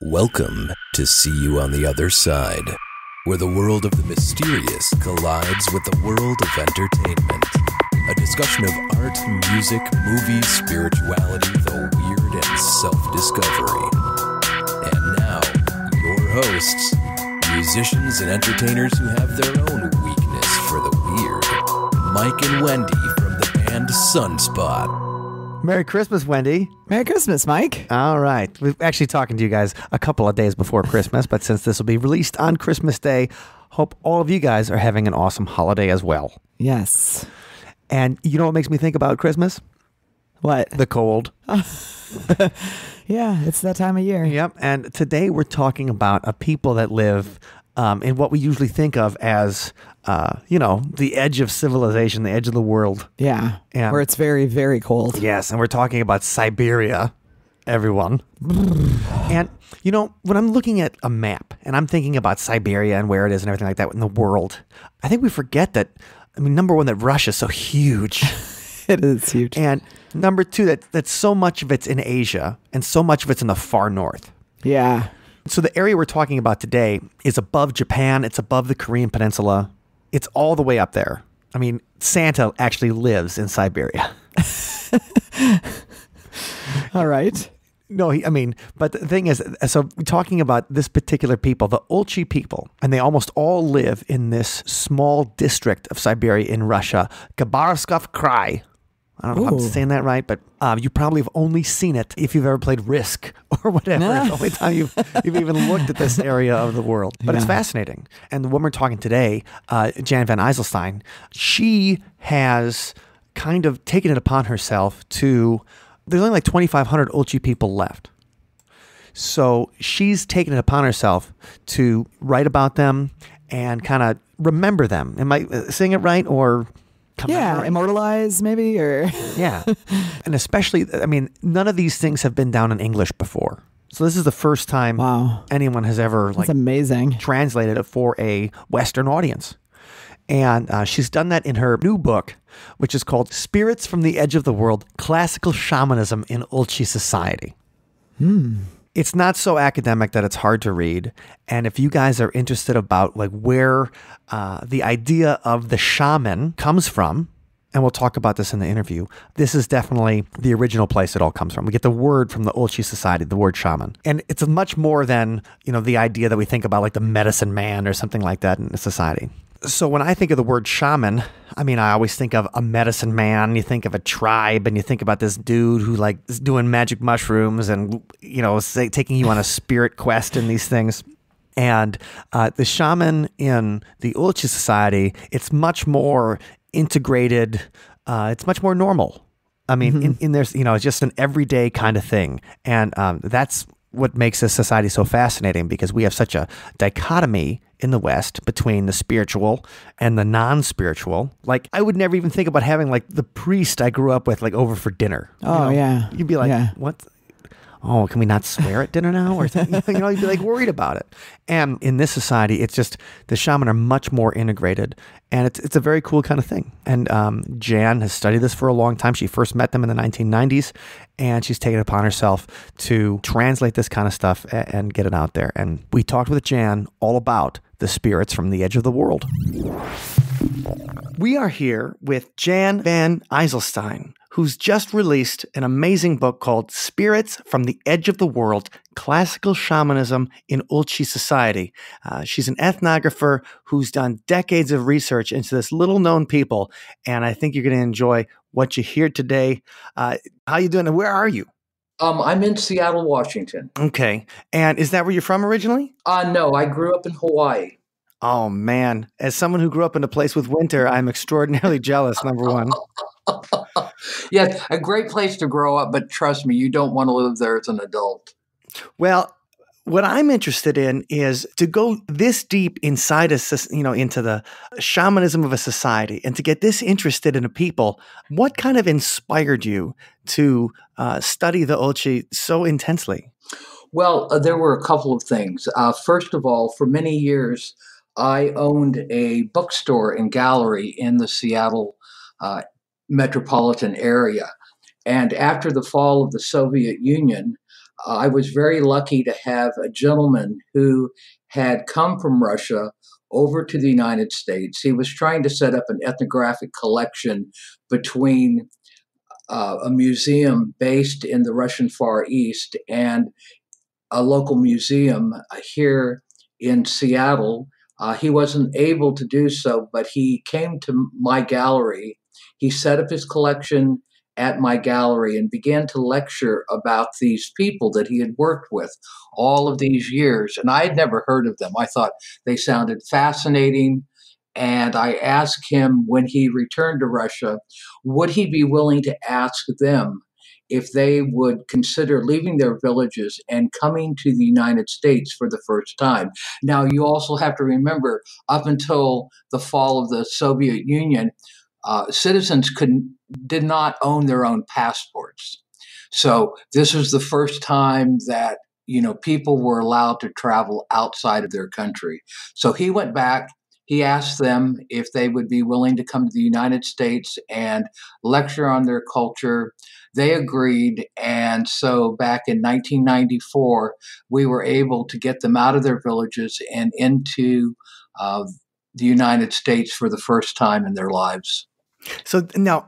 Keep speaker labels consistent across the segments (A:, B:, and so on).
A: Welcome to See You on the Other Side, where the world of the mysterious collides with the world of entertainment. A discussion of art, music, movies, spirituality, the weird, and self-discovery. And now, your hosts, musicians and entertainers who have their own weakness for the weird, Mike and Wendy from the band Sunspot.
B: Merry Christmas, Wendy.
C: Merry Christmas, Mike.
B: All right. We're actually talking to you guys a couple of days before Christmas, but since this will be released on Christmas Day, hope all of you guys are having an awesome holiday as well.
C: Yes.
B: And you know what makes me think about Christmas?
C: What?
B: The cold.
C: Yeah, it's that time of year.
B: Yep. And today we're talking about a people that live in what we usually think of as, the edge of civilization, the edge of the world.
C: Yeah,
B: And-
C: where it's very, very cold.
B: Yes, and we're talking about Siberia, everyone. And, when I'm looking at a map and I'm thinking about Siberia and where it is and everything like that in the world, I think we forget that, number one, that Russia's so huge.
C: It is huge.
B: And number two, that so much of it's in Asia and so much of it's in the far north.
C: Yeah.
B: So the area we're talking about today is above Japan. It's above the Korean Peninsula. It's all the way up there. Santa actually lives in Siberia.
C: All right.
B: No, but the thing is, so we're talking about this particular people, the Ulchi people, and they almost all live in this small district of Siberia in Russia, Khabarovsk Krai. I don't know if I'm
C: Ooh.
B: saying that right, but you probably have only seen it if you've ever played Risk or whatever. It's the only time you've even looked at this area of the world. But it's
C: Yeah.
B: fascinating. And the woman we're talking today, Jan van Ijselstein, she has kind of taken it upon herself to... There's only like 2,500 Ulchi people left. So she's taken it upon herself to write about them and kind of remember them. Am I saying it right or...
C: Yeah, immortalize maybe, or...
B: Yeah. And especially, none of these things have been down in English before. So this is the first time
C: Wow.
B: anyone has ever
C: That's amazing.
B: translated it for a Western audience. And she's done that in her new book, which is called Spirits from the Edge of the World, Classical Shamanism in Ulchi Society. It's not so academic that it's hard to read. And if you guys are interested about where the idea of the shaman comes from, and we'll talk about this in the interview, this is definitely the original place it all comes from. We get the word from the Ulchi Society, the word shaman. And it's much more than, the idea that we think about like the medicine man or something like that in a society. So when I think of the word shaman, I always think of a medicine man. You think of a tribe, and you think about this dude who is doing magic mushrooms and, taking you on a spirit quest and these things. And the shaman in the Ulchi Society, it's much more integrated. It's much more normal. In there's, it's just an everyday kind of thing. And that's what makes this society so fascinating, because we have such a dichotomy in the West between the spiritual and the non-spiritual. I would never even think about having the priest I grew up with over for dinner.
C: Oh, yeah.
B: You'd be like,
C: Yeah.
B: what? Oh, can we not swear at dinner now? Or you'd be worried about it. And in this society, it's just the shaman are much more integrated, and it's a very cool kind of thing. And Jan has studied this for a long time. She first met them in the 1990s, and she's taken it upon herself to translate this kind of stuff and get it out there. And we talked with Jan all about the spirits from the edge of the world. We are here with Jan van Ijselstein, who's just released an amazing book called Spirits from the Edge of the World, Classical Shamanism in Ulchi Society. She's an ethnographer who's done decades of research into this little-known people, and I think you're going to enjoy what you hear today. How you doing, and where are you?
D: I'm in Seattle, Washington.
B: Okay, and is that where you're from originally?
D: No, I grew up in Hawaii.
B: Oh, man. As someone who grew up in a place with winter, I'm extraordinarily jealous, number one.
D: Yes, a great place to grow up, but trust me, you don't want to live there as an adult.
B: Well, what I'm interested in is to go this deep inside into the shamanism of a society, and to get this interested in a people. What kind of inspired you to study the Ulchi so intensely?
D: Well, there were a couple of things. First of all, for many years, I owned a bookstore and gallery in the Seattle metropolitan area. And after the fall of the Soviet Union, I was very lucky to have a gentleman who had come from Russia over to the United States. He was trying to set up an ethnographic collection between a museum based in the Russian Far East and a local museum here in Seattle. He wasn't able to do so, but he came to my gallery. He set up his collection at my gallery and began to lecture about these people that he had worked with all of these years. And I had never heard of them. I thought they sounded fascinating. And I asked him when he returned to Russia, would he be willing to ask them if they would consider leaving their villages and coming to the United States for the first time. Now, you also have to remember, up until the fall of the Soviet Union, citizens did not own their own passports. So this was the first time that people were allowed to travel outside of their country. So he went back. He asked them if they would be willing to come to the United States and lecture on their culture. They agreed. And so back in 1994, we were able to get them out of their villages and into the United States for the first time in their lives.
B: So now,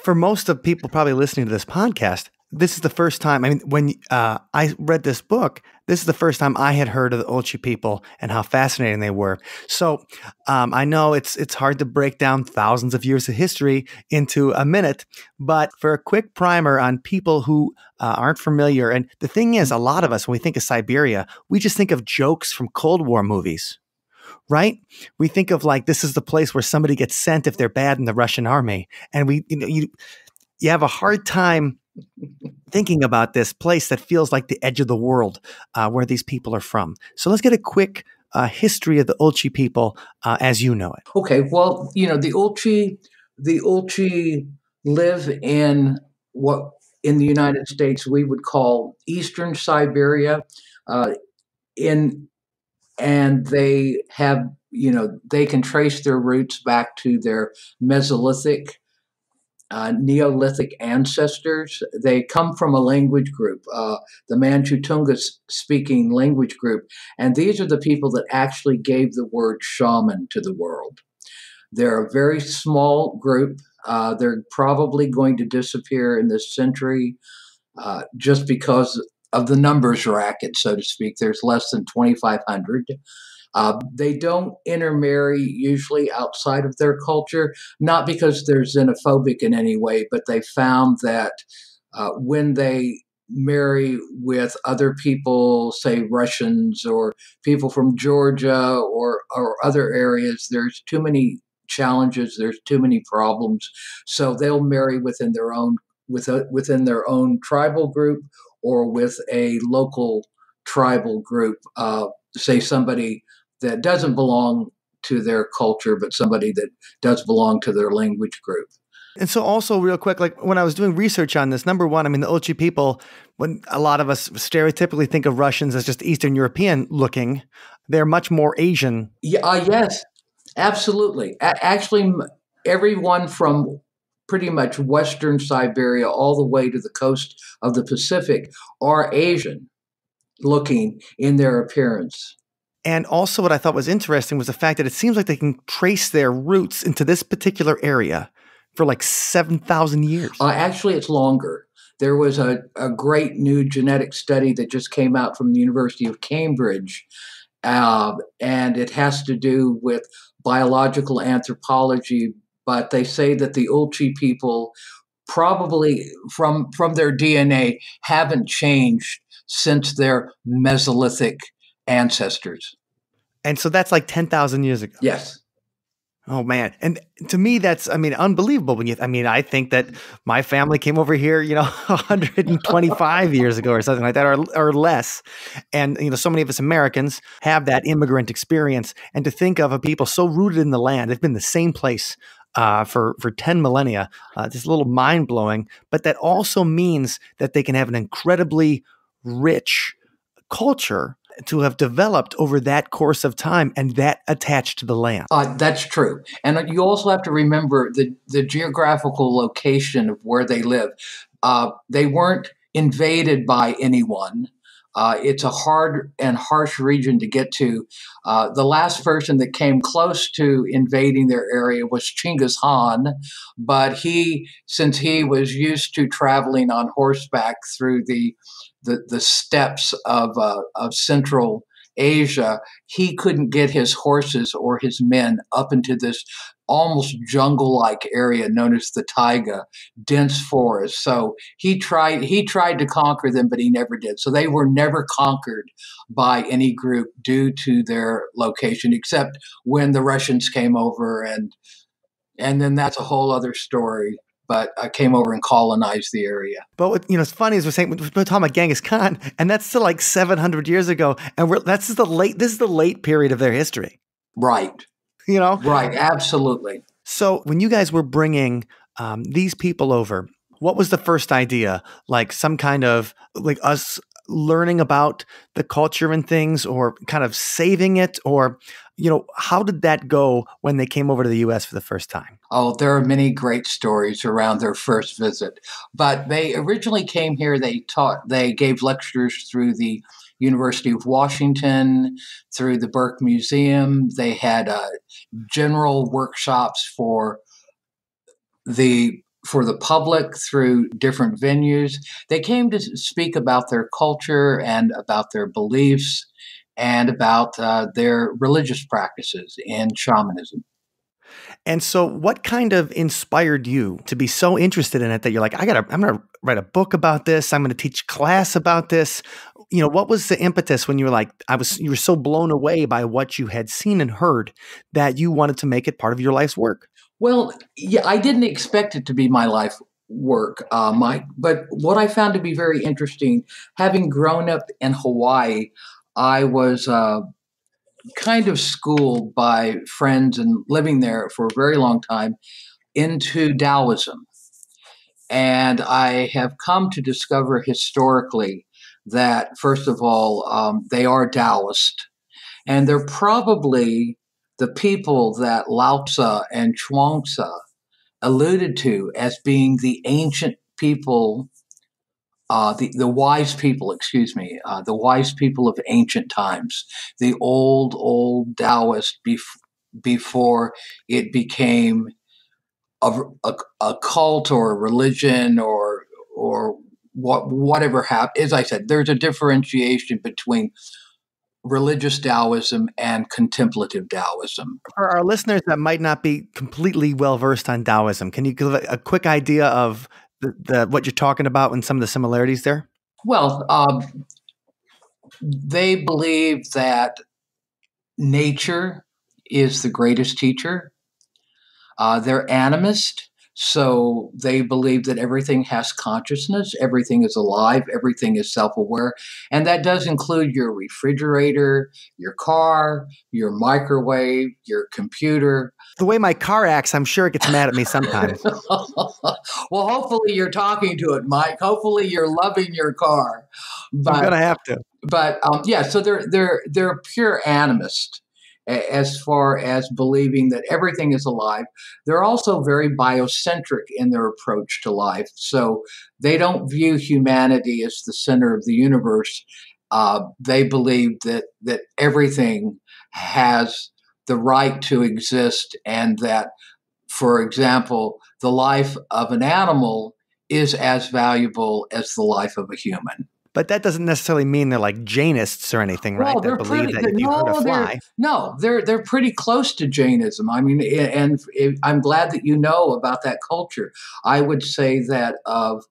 B: for most of people probably listening to this podcast, this is the first time. I mean, when I read this book, this is the first time I had heard of the Ulchi people and how fascinating they were. So I know it's hard to break down thousands of years of history into a minute, but for a quick primer on people who aren't familiar, and the thing is, a lot of us, when we think of Siberia, we just think of jokes from Cold War movies. Right? We think of like, this is the place where somebody gets sent if they're bad in the Russian army. And you have a hard time thinking about this place that feels like the edge of the world where these people are from. So let's get a quick history of the Ulchi people as you know it.
D: Okay. Well, the Ulchi live in what in the United States we would call Eastern Siberia. And they have, they can trace their roots back to their Mesolithic, Neolithic ancestors. They come from a language group, the Manchu-Tungus speaking language group. And these are the people that actually gave the word shaman to the world. They're a very small group. They're probably going to disappear in this century just because of the numbers racket, so to speak. There's less than 2,500. They don't intermarry usually outside of their culture, not because they're xenophobic in any way, but they found that when they marry with other people, say Russians or people from Georgia or other areas, there's too many challenges, there's too many problems. So they'll marry within their own tribal group or with a local tribal group, say somebody that doesn't belong to their culture, but somebody that does belong to their language group.
B: And so also real quick, like when I was doing research on this, number one, I mean, the Ulchi people, when a lot of us stereotypically think of Russians as just Eastern European looking, they're much more Asian.
D: Yeah, yes, absolutely. Actually, everyone from pretty much Western Siberia all the way to the coast of the Pacific are Asian looking in their appearance.
B: And also what I thought was interesting was the fact that it seems like they can trace their roots into this particular area for like 7,000 years.
D: Actually, it's longer. There was a great new genetic study that just came out from the University of Cambridge, and it has to do with biological anthropology. But they say that the Ulchi people probably from their DNA haven't changed since their Mesolithic ancestors.
B: And so that's like 10,000 years ago.
D: Yes.
B: Oh, man. And to me, that's, I mean, unbelievable. I think that my family came over here, 125 years ago or something like that, or less. And, so many of us Americans have that immigrant experience. And to think of a people so rooted in the land, they've been the same place for 10 millennia, just a little mind blowing. But that also means that they can have an incredibly rich culture to have developed over that course of time and that attached to the land.
D: That's true. And you also have to remember the geographical location of where they live. They weren't invaded by anyone. It's a hard and harsh region to get to. The last person that came close to invading their area was Chinggis Khan, but since he was used to traveling on horseback through the steppes of Central Asia, he couldn't get his horses or his men up into this almost jungle-like area known as the taiga, dense forest. So he tried to conquer them, but he never did. So they were never conquered by any group due to their location, except when the Russians came over, and then that's a whole other story. But I came over and colonized the area.
B: But what, it's funny is we're talking about Genghis Khan, and that's still like 700 years ago, and this is the late period of their history.
D: Right. Right. Absolutely.
B: So when you guys were bringing these people over, what was the first idea? Like some kind of like us learning about the culture and things, or kind of saving it, or how did that go when they came over to the U.S. for the first time?
D: Oh, there are many great stories around their first visit. But they originally came here. They gave lectures through the University of Washington, through the Burke Museum. They had general workshops for the public through different venues. They came to speak about their culture and about their beliefs and about their religious practices in shamanism.
B: And so what kind of inspired you to be so interested in it that you're like, I'm going to write a book about this. I'm going to teach class about this. What was the impetus when you were like, you were so blown away by what you had seen and heard that you wanted to make it part of your life's work?
D: Well, yeah, I didn't expect it to be my life work, Mike. But what I found to be very interesting, having grown up in Hawaii, I was kind of schooled by friends and living there for a very long time into Taoism. And I have come to discover historically that, first of all, they are Taoist. And they're probably the people that Lao Tzu and Chuang-Tzu alluded to as being the ancient people, the wise people, the wise people of ancient times, the old Taoist before it became a cult or a religion or whatever happened. As I said, there's a differentiation between religious Taoism and contemplative Taoism.
B: For our listeners that might not be completely well versed on Taoism, can you give a quick idea of what you're talking about and some of the similarities there?
D: Well, they believe that nature is the greatest teacher. They're animist, so they believe that everything has consciousness, everything is alive, everything is self-aware, and that does include your refrigerator, your car, your microwave, your computer.
B: The way my car acts, I'm sure it gets mad at me sometimes.
D: Well, hopefully you're talking to it, Mike. Hopefully you're loving your car. But,
B: I'm gonna have to.
D: But yeah, so they're pure animist as far as believing that everything is alive. They're also very biocentric in their approach to life. So they don't view humanity as the center of the universe. They believe that everything has the right to exist, and that, for example, the life of an animal is as valuable as the life of a human.
B: But that doesn't necessarily mean they're like Jainists or anything, right?
D: Well,
B: That believe that if you hurt a fly.
D: They're pretty close to Jainism. I mean, and I'm glad that you know about that culture. I would say that of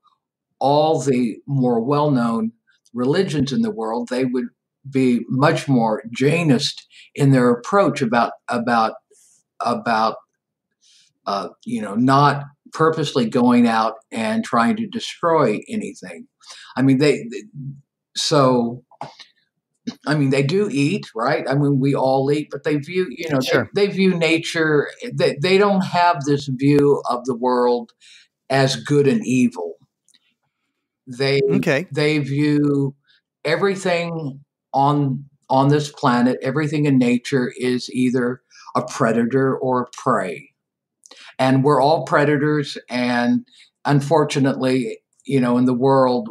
D: all the more well-known religions in the world, they would be much more Jainist in their approach about not purposely going out and trying to destroy anything. I mean, they do eat, right? I mean, we all eat, but they view,
B: Sure.
D: they view nature. They don't have this view of the world as good and evil. They view everything on this planet, everything in nature is either a predator or a prey. And we're all predators. And unfortunately, in the world,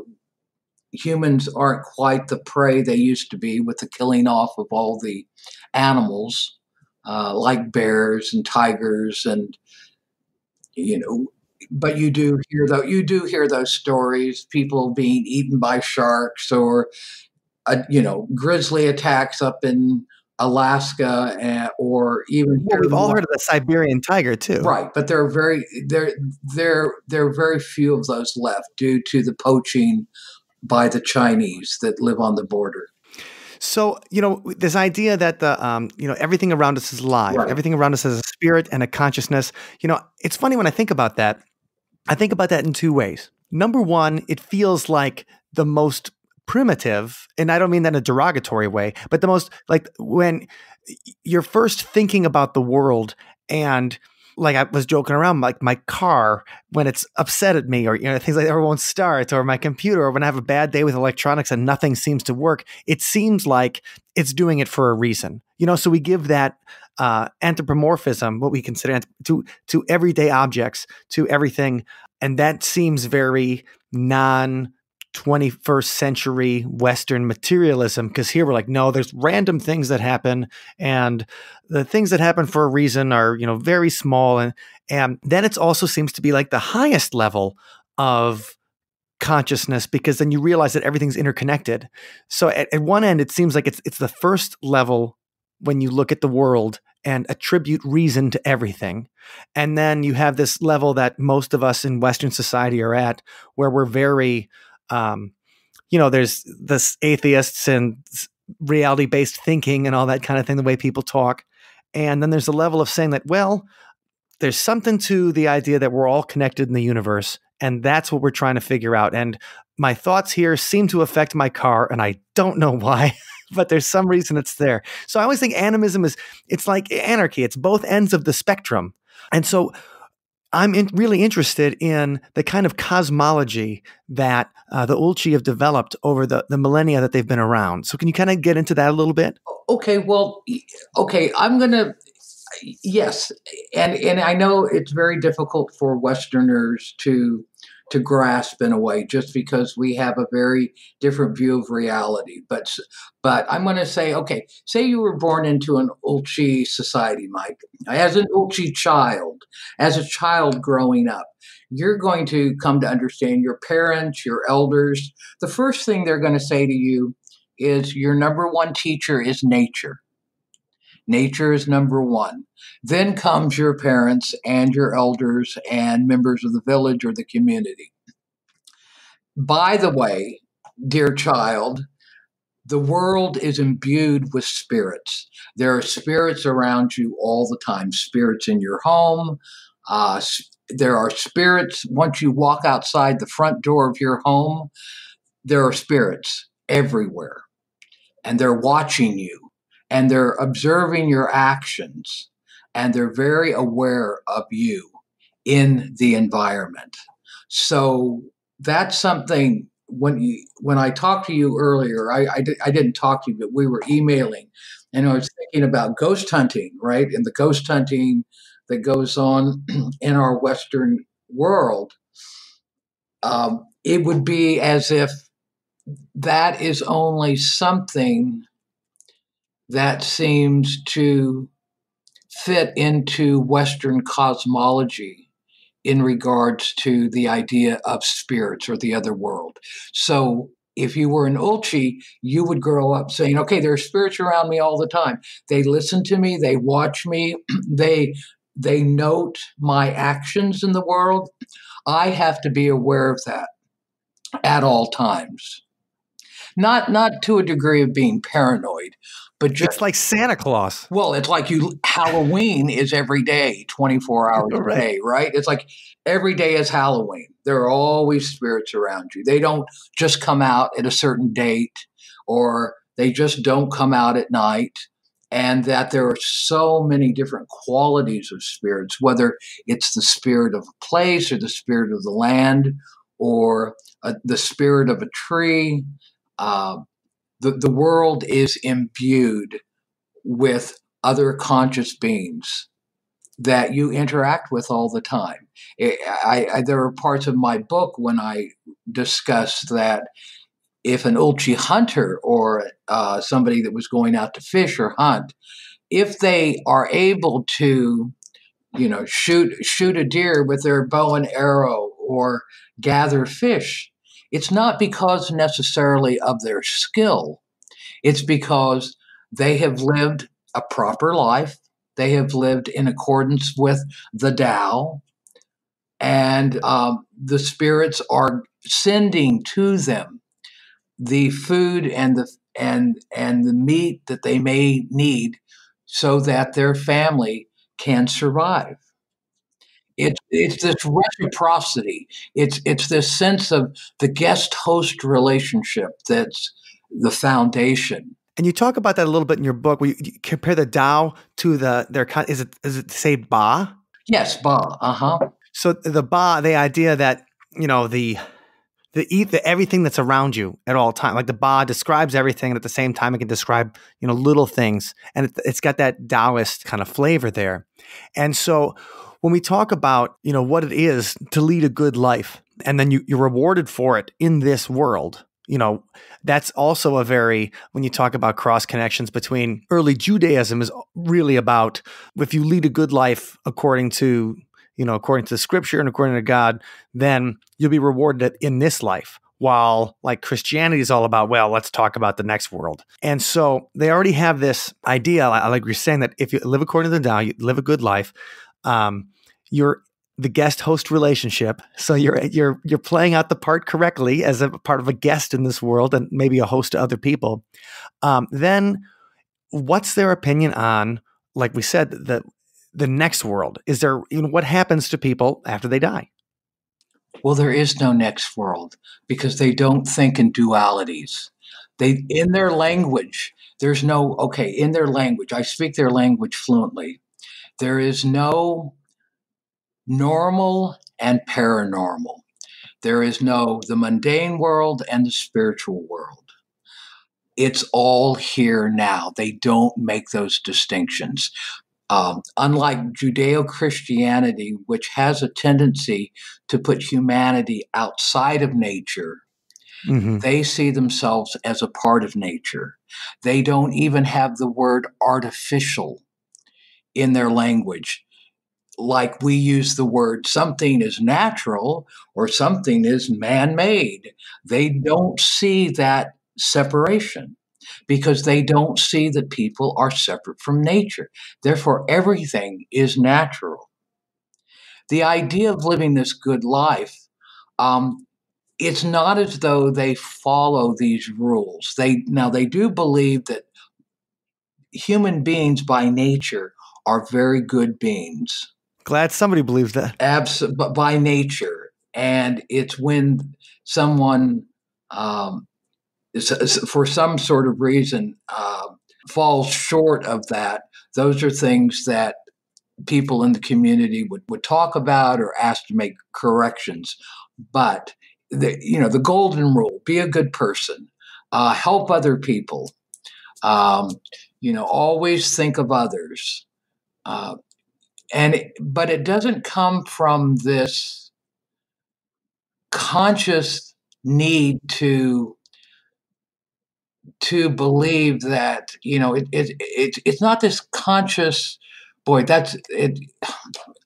D: humans aren't quite the prey they used to be with the killing off of all the animals, like bears and tigers, and you know. But you do hear those stories, people being eaten by sharks, or grizzly attacks up in Alaska, or even
B: Well,
D: here
B: we've
D: in the
B: all heard of the Siberian tiger too.
D: right. But there are very few of those left due to the poaching by the Chinese that live on the border.
B: So, this idea that everything around us is alive,
D: Right.
B: everything around us has a spirit and a consciousness. It's funny when I think about that. I think about that in two ways. Number one, it feels like the most primitive, and I don't mean that in a derogatory way, but the most, like, when you're first thinking about the world, and like I was joking around, like my car, when it's upset at me, or things like that, or won't start, or my computer, or when I have a bad day with electronics and nothing seems to work, it seems like it's doing it for a reason. So we give that anthropomorphism, what we consider to everyday objects, to everything, and that seems very non 21st century Western materialism, because here we're like, no, there's random things that happen, and the things that happen for a reason are, very small. And then it also seems to be like the highest level of consciousness, because then you realize that everything's interconnected. So at one end, it seems like it's the first level when you look at the world and attribute reason to everything. And then you have this level that most of us in Western society are at, where we're very, there's this atheists and reality-based thinking and all that kind of thing, the way people talk. And then there's a level of saying that, well, there's something to the idea that we're all connected in the universe, and that's what we're trying to figure out. And my thoughts here seem to affect my car, and I don't know why, but there's some reason it's there. So I always think animism it's like anarchy. It's both ends of the spectrum. And so I'm really interested in the kind of cosmology that the Ulchi have developed over the millennia that they've been around. So can you kind of get into that a little bit?
D: Okay, well, I'm going to, yes. And I know it's very difficult for Westerners to grasp in a way, just because we have a very different view of reality. But I'm going to say, okay, say you were born into an Ulchi society, Mike, as an Ulchi child, as a child growing up. You're going to come to understand your parents, your elders. The first thing they're going to say to you is your number one teacher is nature. Nature is number one. Then comes your parents and your elders and members of the village or the community. By the way, dear child, the world is imbued with spirits. There are spirits around you all the time, spirits in your home. There are spirits once you walk outside the front door of your home. There are spirits everywhere, and they're watching you. And they're observing your actions, and they're very aware of you in the environment. So that's something. When I talked to you earlier, I didn't talk to you, but we were emailing, and I was thinking about ghost hunting, right? And the ghost hunting that goes on in our Western world. It would be as if that is only something that seems to fit into Western cosmology in regards to the idea of spirits or the other world. So if you were an Ulchi, you would grow up saying, okay, there are spirits around me all the time. They listen to me, they watch me, they note my actions in the world. I have to be aware of that at all times. Not to a degree of being paranoid, but just,
B: it's like Santa Claus.
D: Well, it's like Halloween is every day, 24 hours a day, right? It's like every day is Halloween. There are always spirits around you. They don't just come out at a certain date, or they just don't come out at night. And that there are so many different qualities of spirits, whether it's the spirit of a place or the spirit of the land or the spirit of a tree. The world is imbued with other conscious beings that you interact with all the time. There are parts of my book when I discuss that if an Ulchi hunter or somebody that was going out to fish or hunt, if they are able to, shoot a deer with their bow and arrow or gather fish, it's not because necessarily of their skill. It's because they have lived a proper life. They have lived in accordance with the Tao, and the spirits are sending to them the food and the meat that they may need so that their family can survive. It's this reciprocity. It's this sense of the guest host relationship that's the foundation.
B: And you talk about that a little bit in your book, where you compare the Tao to is it say Ba?
D: Yes, Ba.
B: So the Ba, the idea that, the everything that's around you at all time, like the Ba describes everything, and at the same time it can describe, little things, and it's got that Taoist kind of flavor there. And so when we talk about, what it is to lead a good life, and then you're rewarded for it in this world, that's also when you talk about cross connections between early Judaism is really about, if you lead a good life according to the scripture and according to God, then you'll be rewarded in this life. While like Christianity is all about, well, let's talk about the next world. And so they already have this idea, like you're saying, that if you live according to the Tao, you live a good life, you're the guest host relationship. So you're playing out the part correctly as a part of a guest in this world and maybe a host to other people. Then what's their opinion on, like we said, the next world? Is there, what happens to people after they die?
D: Well, there is no next world because they don't think in dualities. In their language, in their language, I speak their language fluently. There is no normal and paranormal. There is the mundane world and the spiritual world. It's all here now. They don't make those distinctions. Unlike Judeo-Christianity, which has a tendency to put humanity outside of nature, they see themselves as a part of nature. They don't even have the word artificial in their language. Like we use the word something is natural or something is man-made. They don't see that separation because they don't see that people are separate from nature. Therefore, everything is natural. The idea of living this good life, it's not as though they follow these rules. They do believe that human beings by nature are very good beings.
B: Glad somebody believes that.
D: But by nature. And it's when someone, for some sort of reason, falls short of that, those are things that people in the community would talk about or ask to make corrections. But, the golden rule, be a good person, help other people, always think of others. But it doesn't come from this conscious need to believe that it's not this conscious. Boy, that's it.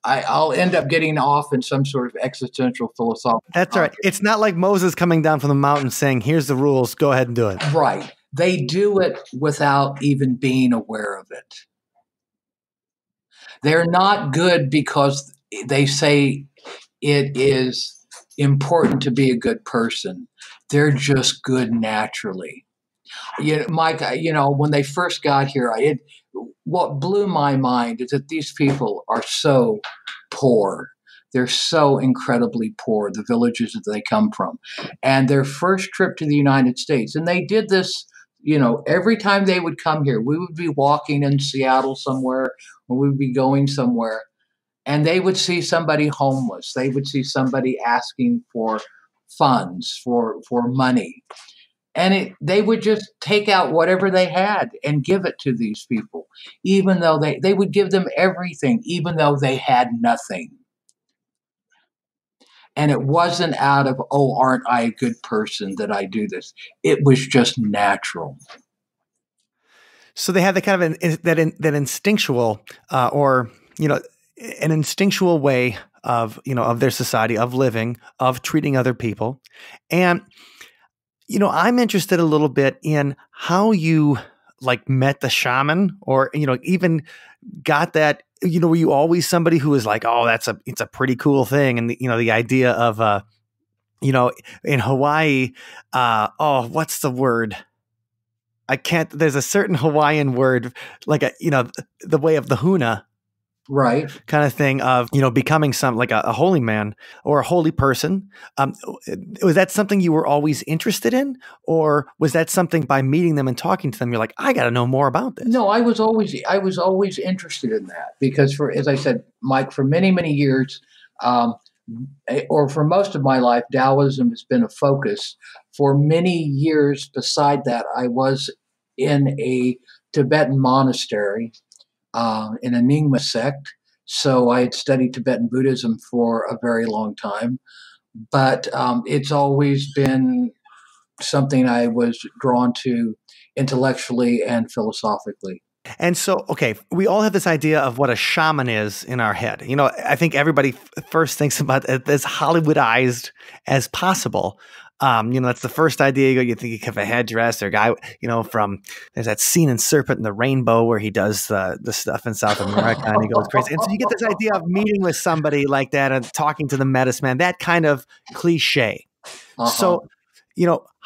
D: I'll end up getting off in some sort of existential philosophical.
B: That's all right. It's not like Moses coming down from the mountain saying, "Here's the rules. Go ahead and do it."
D: Right. They do it without even being aware of it. They're not good because they say it is important to be a good person. They're just good naturally. Mike, when they first got here, what blew my mind is that these people are so poor. They're so incredibly poor, the villages that they come from. And their first trip to the United States, and they did this, every time they would come here, we would be walking in Seattle somewhere, or we would be going somewhere, and they would see somebody homeless. They would see somebody asking for funds, for money. And they would just take out whatever they had and give it to these people, even though they would give them everything, even though they had nothing. And it wasn't out of, oh, aren't I a good person that I do this? It was just natural.
B: So they have the kind of that instinctual, or an instinctual way of of their society, of living, of treating other people, and I'm interested a little bit in how you like met the shaman, or even got that. Were you always somebody who was like, oh, it's a pretty cool thing, and the idea of in Hawaii, what's the word? I can't. There's a certain Hawaiian word, like the way of the huna,
D: right?
B: Kind of thing of becoming some like a holy man or a holy person. Was that something you were always interested in, or was that something by meeting them and talking to them, you're like, I got to know more about this?
D: No, I was always interested in that because, as I said, Mike, for many years, or for most of my life, Taoism has been a focus. For many years beside that, I was in a Tibetan monastery, in a Nyingma sect. So I had studied Tibetan Buddhism for a very long time. But it's always been something I was drawn to intellectually and philosophically.
B: And so, okay, we all have this idea of what a shaman is in our head. I think everybody first thinks about it as Hollywoodized as possible. That's the first idea you think of a headdress or a guy, there's that scene in Serpent and the Rainbow where he does the stuff in South America and he goes crazy. And so you get this idea of meeting with somebody like that and talking to the medicine man, that kind of cliche. So,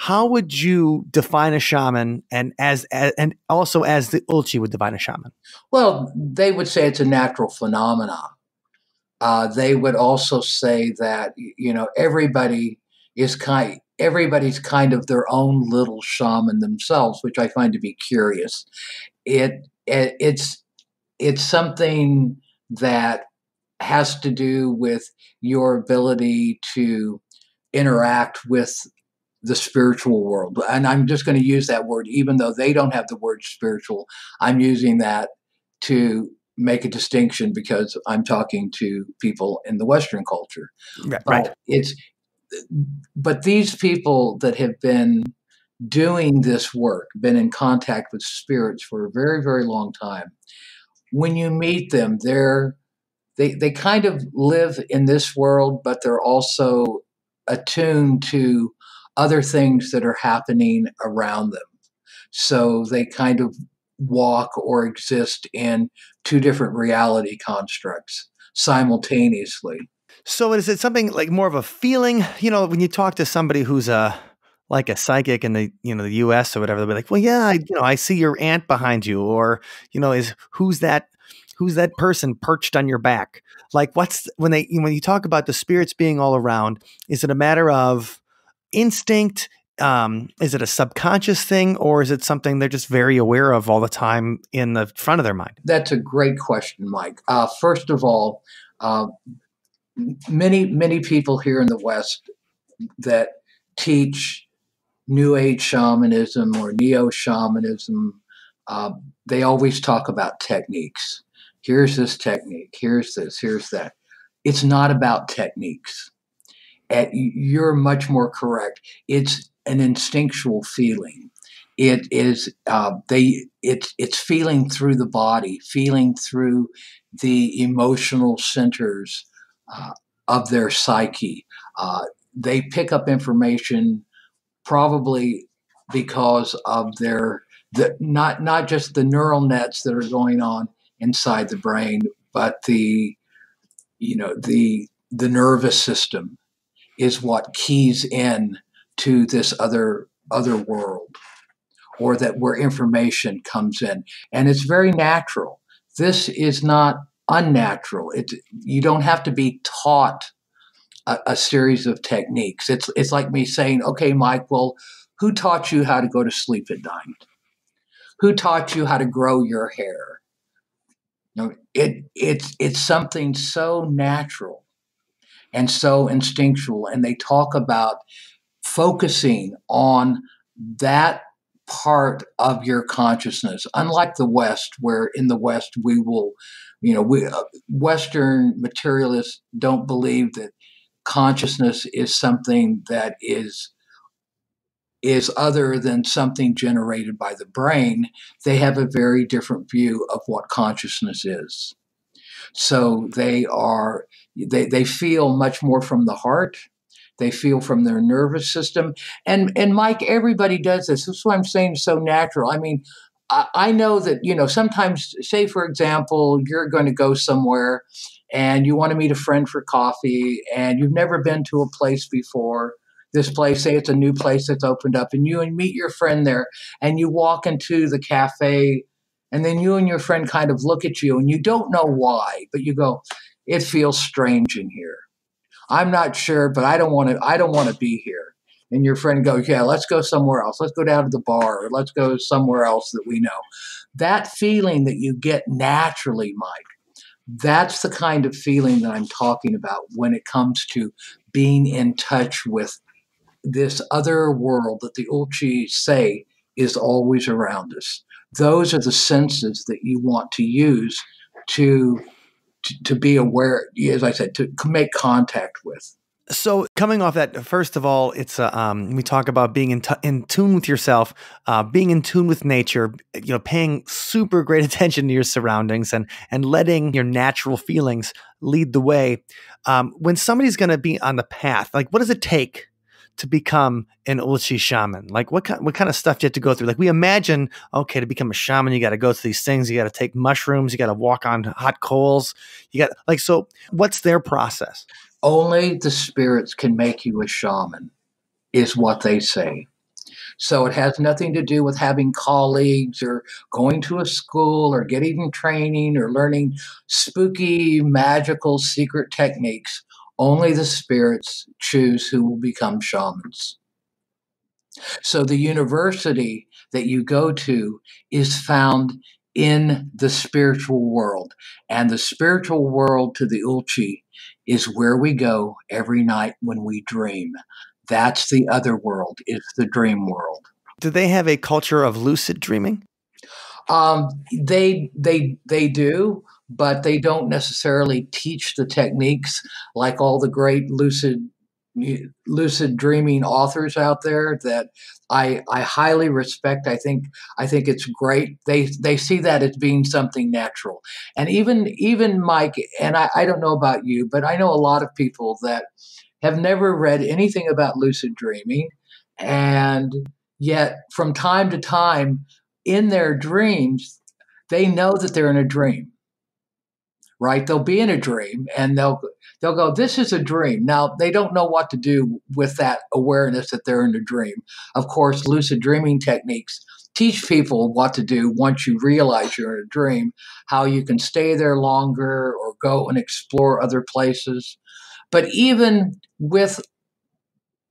B: how would you define a shaman, and and also as the Ulchi would define a shaman?
D: Well, they would say it's a natural phenomenon. They would also say that everybody's kind of their own little shaman themselves, which I find to be curious. It's something that has to do with your ability to interact with the spiritual world. And I'm just going to use that word, even though they don't have the word spiritual. I'm using that to make a distinction because I'm talking to people in the Western culture.
B: Right.
D: But these people that have been doing this work, been in contact with spirits for a very, very long time, when you meet them, they kind of live in this world, but they're also attuned to other things that are happening around them. So they kind of walk or exist in two different reality constructs simultaneously.
B: So is it something like more of a feeling? When you talk to somebody who's like a psychic in the the U.S. or whatever, they'll be like, well, yeah, I see your aunt behind you, or who's that person perched on your back? Like, when you talk about the spirits being all around, is it a matter of instinct? Is it a subconscious thing, or is it something they're just very aware of all the time in the front of their mind?
D: That's a great question, Mike. First of all, many people here in the West that teach New Age shamanism or neo-shamanism, they always talk about techniques. Here's this technique, here's this, here's that. It's not about techniques. You're much more correct. It's an instinctual feeling. It is it's feeling through the body, feeling through the emotional centers of their psyche. They pick up information probably because of not just the neural nets that are going on inside the brain, but the nervous system is what keys in to this other world, or that where information comes in, and it's very natural. This is not unnatural. You don't have to be taught a series of techniques. It's like me saying, okay, Mike, well, who taught you how to go to sleep at night? Who taught you how to grow your hair? It's something so natural and so instinctual. And they talk about focusing on that part of your consciousness, unlike the West, where in the West we will, Western materialists don't believe that consciousness is something that is other than something generated by the brain, they have a very different view of what consciousness is. So they feel much more from the heart. They feel from their nervous system. And Mike, everybody does this. This is what I'm saying is so natural. I mean, I know that, sometimes, say, for example, you're going to go somewhere and you want to meet a friend for coffee and you've never been to a place before. This place, say it's a new place that's opened up, and you meet your friend there and you walk into the cafe, and then you and your friend kind of look at you and you don't know why, but you go, it feels strange in here. I'm not sure, but I don't want to be here. And your friend goes, yeah, let's go somewhere else. Let's go down to the bar, or let's go somewhere else that we know. That feeling that you get naturally, Mike, that's the kind of feeling that I'm talking about when it comes to being in touch with this other world that the Ulchi say is always around us. Those are the senses that you want to use to be aware, as I said, to make contact with.
B: So coming off that, first of all, it's we talk about being in tune with yourself, being in tune with nature, paying super great attention to your surroundings and letting your natural feelings lead the way. When somebody's going to be on the path, like, what does it take to become an Ulchi shaman? Like, what kind of stuff do you have to go through? Like, we imagine, okay, to become a shaman, you got to go through these things. You got to take mushrooms. You got to walk on hot coals. So what's their process?
D: Only the spirits can make you a shaman, is what they say. So it has nothing to do with having colleagues or going to a school or getting training or learning spooky, magical, secret techniques. Only the spirits choose who will become shamans. So the university that you go to is found in the spiritual world. And the spiritual world to the Ulchi is where we go every night when we dream. That's the other world. It's the dream world.
B: Do they have a culture of lucid dreaming?
D: They do, but they don't necessarily teach the techniques like all the great lucid dreaming authors out there that I highly respect. I think it's great. They see that as being something natural. And even Mike, and I don't know about you, but I know a lot of people that have never read anything about lucid dreaming, and yet from time to time in their dreams, they know that they're in a dream. Right? They'll be in a dream and they'll go, this is a dream. Now, they don't know what to do with that awareness that they're in a dream. Of course, lucid dreaming techniques teach people what to do once you realize you're in a dream, how you can stay there longer or go and explore other places. But even with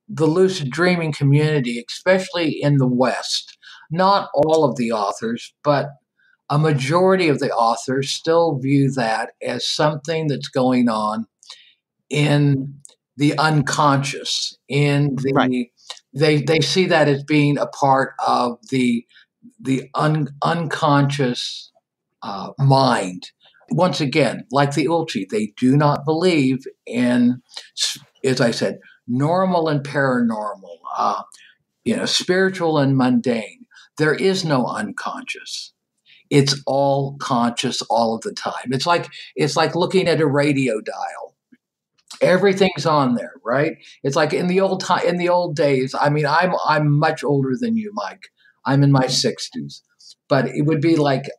D: the lucid dreaming community, especially in the West, not all of the authors, but a majority of the authors still view that as something that's going on in the unconscious. Right. They see that as being a part of the unconscious mind. Once again, like the Ulchi, they do not believe in, as I said, normal and paranormal, spiritual and mundane. There is no unconscious. It's all conscious all of the time. It's like looking at a radio dial. Everything's on there, right? It's like in the old days. I mean, I'm much older than you, Mike. I'm in my 60s, but it would be like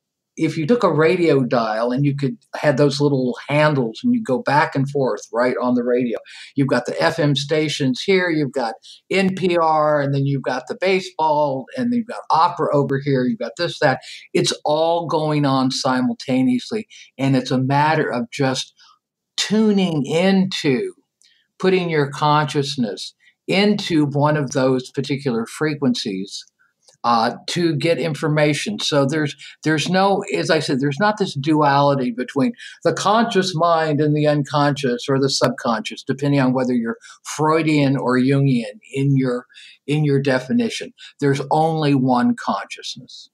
D: if you took a radio dial and you had those little handles and you go back and forth right on the radio. You've got the FM stations here, you've got NPR, and then you've got the baseball, and then you've got opera over here, you've got this, that. It's all going on simultaneously, and it's a matter of just tuning into, putting your consciousness into one of those particular frequencies to get information. So there's no, as I said, there's not this duality between the conscious mind and the unconscious or the subconscious, depending on whether you're Freudian or Jungian in your definition. There's only one consciousness.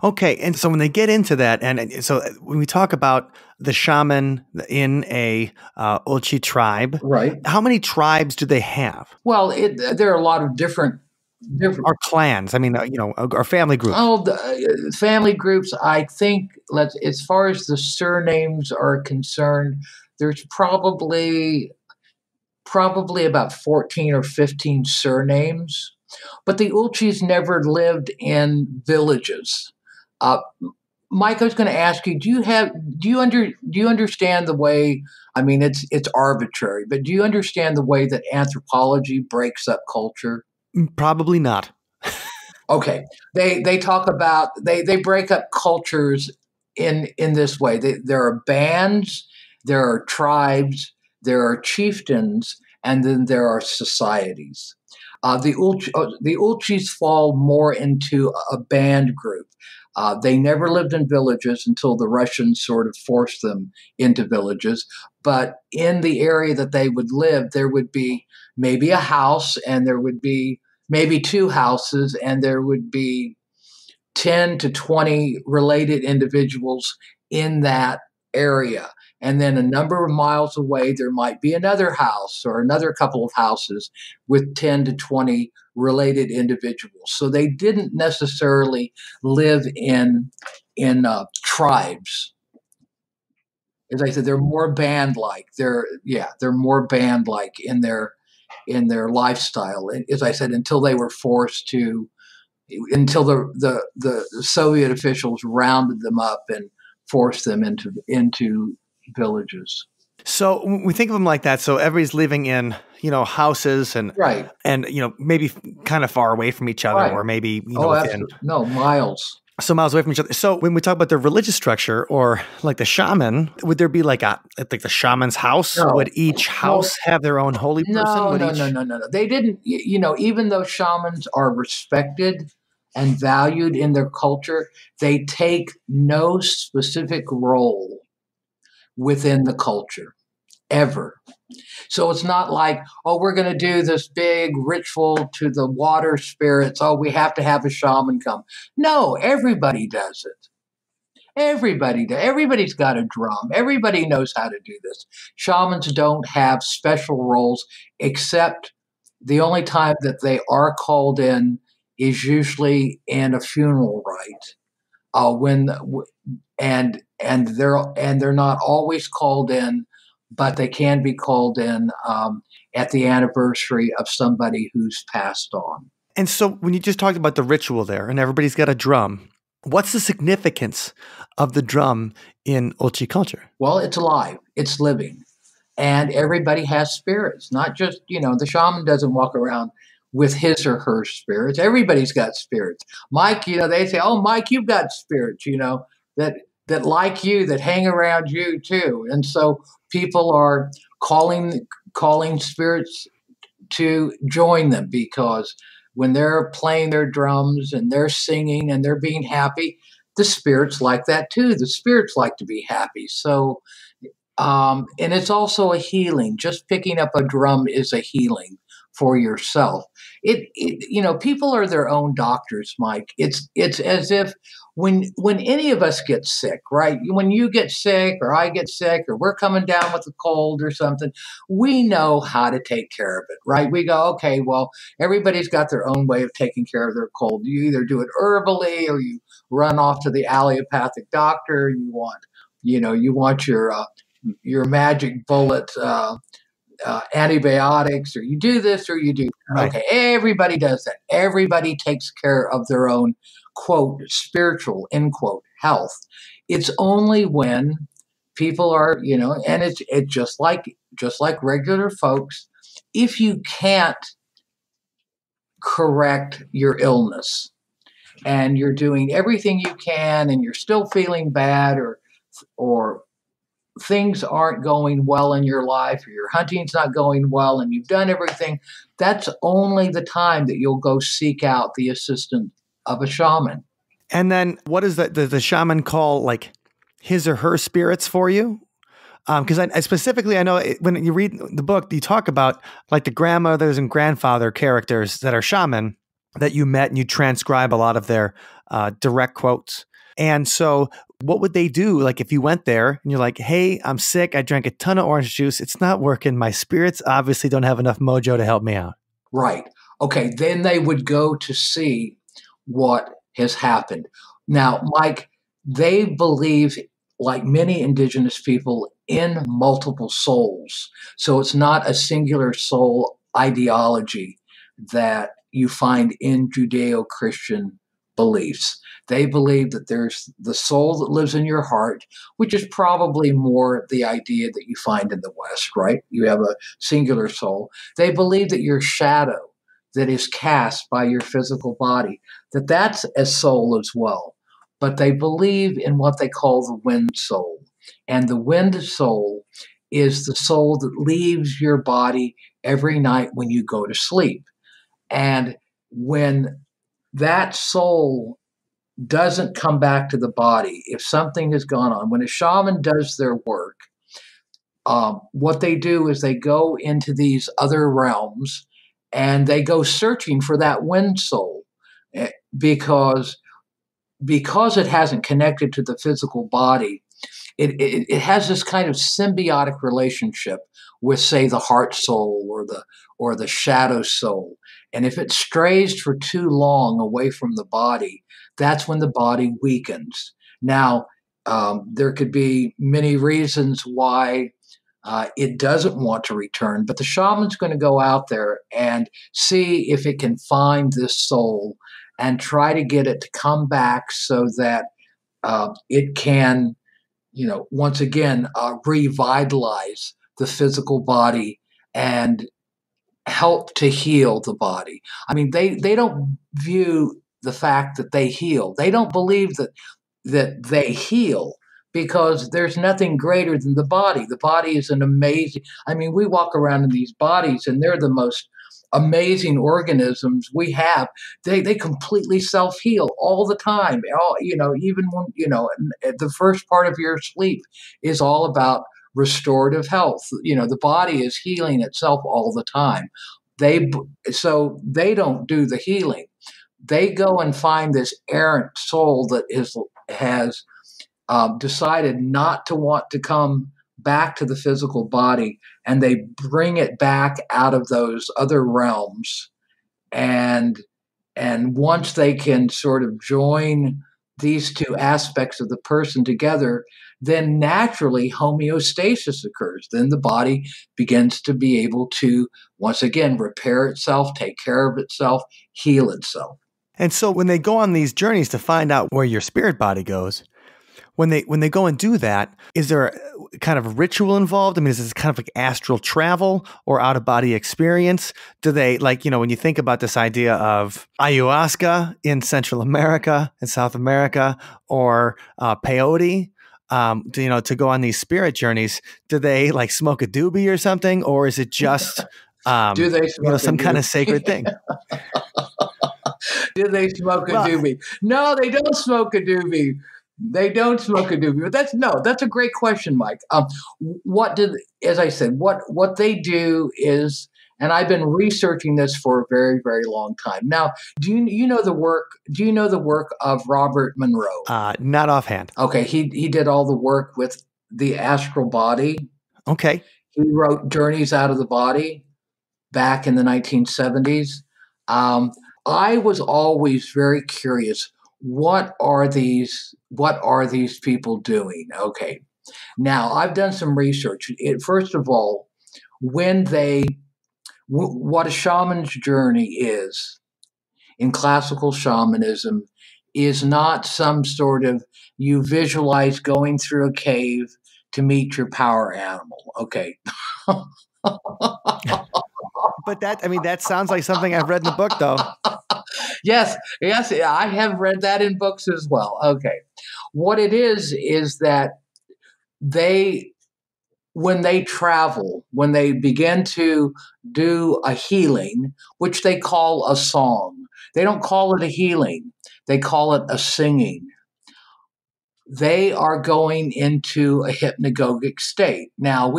B: Okay, and so when they get into that, and so when we talk about the shaman in a Ulchi tribe,
D: Right.
B: how many tribes do they have?
D: Well, there are a lot of different.
B: Or clans? I mean, or family groups.
D: Oh, the family groups. I think as far as the surnames are concerned, there's probably about 14 or 15 surnames. But the Ulchis never lived in villages. Uh, Mike, I was going to ask you: do you understand the way? I mean, it's arbitrary, but do you understand the way that anthropology breaks up culture?
B: Probably not.
D: Okay, they talk about they break up cultures in this way. There are bands, there are tribes, there are chieftains, and then there are societies. The Ulchis fall more into a band group. They never lived in villages until the Russians sort of forced them into villages. But in the area that they would live, there would be maybe a house, and there would be maybe two houses, and there would be 10 to 20 related individuals in that area. And then a number of miles away, there might be another house or another couple of houses with 10 to 20 related individuals. So they didn't necessarily live in tribes. As I said, they're more band-like. They're more band-like in their lifestyle. As I said, until they were forced to, until the Soviet officials rounded them up and forced them into villages.
B: So when we think of them like that, so everybody's living in, houses and
D: Right.
B: and maybe kind of far away from each other,
D: Right.
B: or maybe
D: Absolutely. No, miles.
B: some miles away from each other. So when we talk about the religious structure, or like the shaman, would there be like the shaman's house?
D: No.
B: Would each house have their own holy person?
D: No. They didn't. Even though shamans are respected and valued in their culture, they take no specific role within the culture ever. So it's not like, oh, we're going to do this big ritual to the water spirits. Oh, we have to have a shaman come. No, everybody does it. Everybody does. Everybody's got a drum. Everybody knows how to do this. Shamans don't have special roles, except the only time that they are called in is usually in a funeral rite. And they're not always called in, but they can be called in at the anniversary of somebody who's passed on.
B: And so when you just talked about the ritual there, and everybody's got a drum, what's the significance of the drum in Ulchi culture?
D: Well, it's alive, it's living, and everybody has spirits. Not just the shaman doesn't walk around with his or her spirits. Everybody's got spirits. Mike, they say, "Oh, Mike, you've got spirits." That like you, that hang around you too. And so people are calling spirits to join them, because when they're playing their drums and they're singing and they're being happy, the spirits like that too. The spirits like to be happy. So, and it's also a healing. Just picking up a drum is a healing for yourself. People are their own doctors, Mike. It's as if when any of us get sick, right? When you get sick or I get sick or we're coming down with a cold or something, we know how to take care of it, right? We go, okay, well, everybody's got their own way of taking care of their cold. You either do it herbally or you run off to the allopathic doctor. You want your magic bullet antibiotics, or you do this or you do that.
B: Right.
D: Okay, everybody does that. Everybody takes care of their own, quote, spiritual, end quote, health. It's only when people are, and it's just like regular folks, if you can't correct your illness and you're doing everything you can and you're still feeling bad, or things aren't going well in your life, or your hunting's not going well and you've done everything, that's only the time that you'll go seek out the assistance of a shaman.
B: And then what does the shaman call like his or her spirits for you? Because I specifically, I know when you read the book, you talk about like the grandmothers and grandfather characters that are shaman. that you met and you transcribe a lot of their direct quotes. And so what would they do? Like if you went there and you're like, hey, I'm sick. I drank a ton of orange juice. It's not working. My spirits obviously don't have enough mojo to help me out.
D: Right. Okay. Then they would go to see what has happened. Now, Mike, they believe, like many indigenous people, in multiple souls. So it's not a singular soul ideology that you find in Judeo-Christian beliefs. They believe that there's the soul that lives in your heart, which is probably more the idea that you find in the West, right? You have a singular soul. They believe that your shadow that is cast by your physical body, that's a soul as well. But they believe in what they call the wind soul. And the wind soul is the soul that leaves your body every night when you go to sleep. And when that soul doesn't come back to the body, if something has gone on, when a shaman does their work, what they do is they go into these other realms and they go searching for that wind soul because it hasn't connected to the physical body. It has this kind of symbiotic relationship with, say, the heart soul or the shadow soul. And if it strays for too long away from the body, that's when the body weakens. Now, there could be many reasons why it doesn't want to return, but the shaman's going to go out there and see if it can find this soul and try to get it to come back so that it can, once again, revitalize the physical body and help to heal the body. I mean, they don't view the fact that they heal. They don't believe that they heal because there's nothing greater than the body. The body is an amazing, I mean, we walk around in these bodies and they're the most amazing organisms we have. They completely self-heal all the time. Even when, the first part of your sleep is all about restorative health. The body is healing itself all the time. So they don't do the healing. They go and find this errant soul that has decided not to want to come back to the physical body, and they bring it back out of those other realms. And once they can sort of join these two aspects of the person together, then naturally homeostasis occurs. Then the body begins to be able to, once again, repair itself, take care of itself, heal itself.
B: And so when they go on these journeys to find out where your spirit body goes, when they go and do that, is there a kind of ritual involved? I mean, is this kind of like astral travel or out of body experience? Do they, like, when you think about this idea of ayahuasca in Central America and South America, or peyote, to go on these spirit journeys, do they like smoke a doobie or something? Or is it just,
D: do they smoke
B: some kind of sacred thing?
D: Do they smoke a doobie? No, they don't smoke a doobie. They don't smoke a doobie. But that's a great question, Mike. As I said, what they do is, and I've been researching this for a very, very long time. Now, do you know the work? Do you know the work of Robert Monroe?
B: Not offhand.
D: Okay, he did all the work with the astral body.
B: Okay,
D: he wrote Journeys Out of the Body back in the 1970s. I was always very curious. What are these people doing? Okay. Now, I've done some research. First of all, what a shaman's journey is in classical shamanism is not some sort of, you visualize going through a cave to meet your power animal. Okay.
B: But that sounds like something I've read in the book, though.
D: Yes, I have read that in books as well. Okay. What it is that when they travel, when they begin to do a healing, which they call a song, they don't call it a healing, they call it a singing. they are going into a hypnagogic state. Now,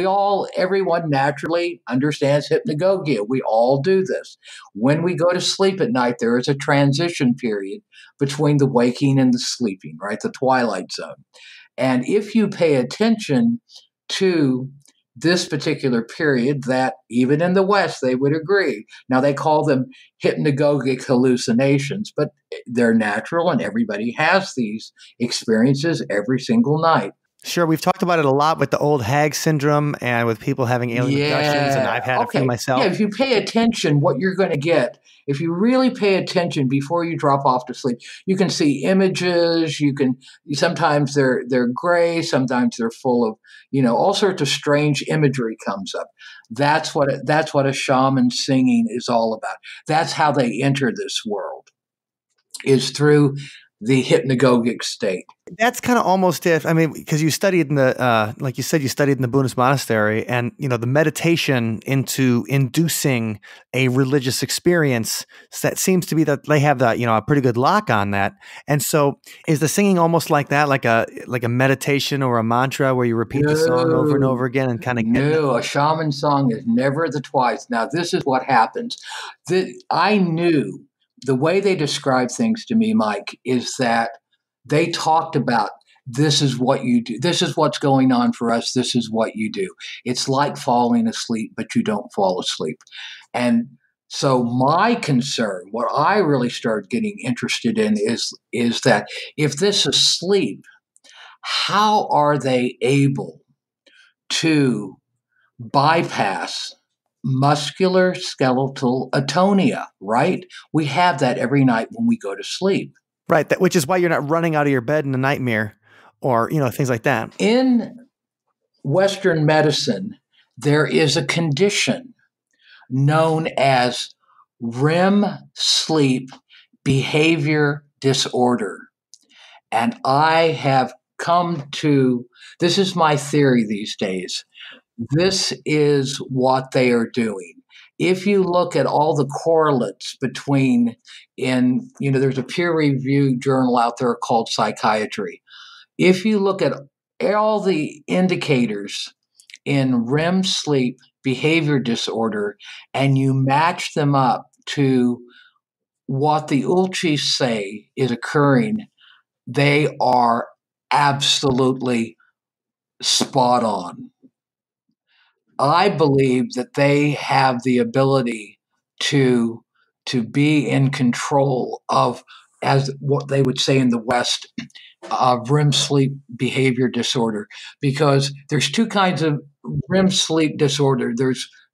D: everyone naturally understands hypnagogia. We all do this. When we go to sleep at night, there is a transition period between the waking and the sleeping, right? The twilight zone. And if you pay attention to this particular period, that even in the West, they would agree. Now, they call them hypnagogic hallucinations, but they're natural and everybody has these experiences every single night.
B: Sure, we've talked about it a lot with the old hag syndrome and with people having alien abductions, and I've had a few myself.
D: Yeah, if you pay attention, what you're going to get, if you really pay attention before you drop off to sleep, you can see images. Sometimes they're gray, sometimes they're full of all sorts of strange imagery comes up. That's what a shaman singing is all about. That's how they enter this world, is through the hypnagogic state.
B: That's kind of almost it. I mean, because you studied in the, like you said, you studied in the Buddhist monastery, and the meditation into inducing a religious experience, that seems to be that they have that a pretty good lock on that. And so, is the singing almost like that, like a meditation or a mantra where you repeat the song over and over again and kind of
D: a shaman song is never the twice. Now, this is what happens. I knew. The way they describe things to me, Mike, is that they talked about, this is what you do. This is what's going on for us. This is what you do. It's like falling asleep, but you don't fall asleep. And so my concern, what I really started getting interested in is that if this is sleep, how are they able to bypass muscular skeletal atonia, right? We have that every night when we go to sleep.
B: Right, which is why you're not running out of your bed in a nightmare or, things like that.
D: In Western medicine, there is a condition known as REM sleep behavior disorder. And I have come to, this is my theory these days. This is what they are doing. If you look at all the correlates there's a peer-reviewed journal out there called Psychiatry. If you look at all the indicators in REM sleep behavior disorder and you match them up to what the Ulchis say is occurring, they are absolutely spot on. I believe that they have the ability to be in control of, as what they would say in the West, REM sleep behavior disorder, because there's two kinds of REM sleep disorder.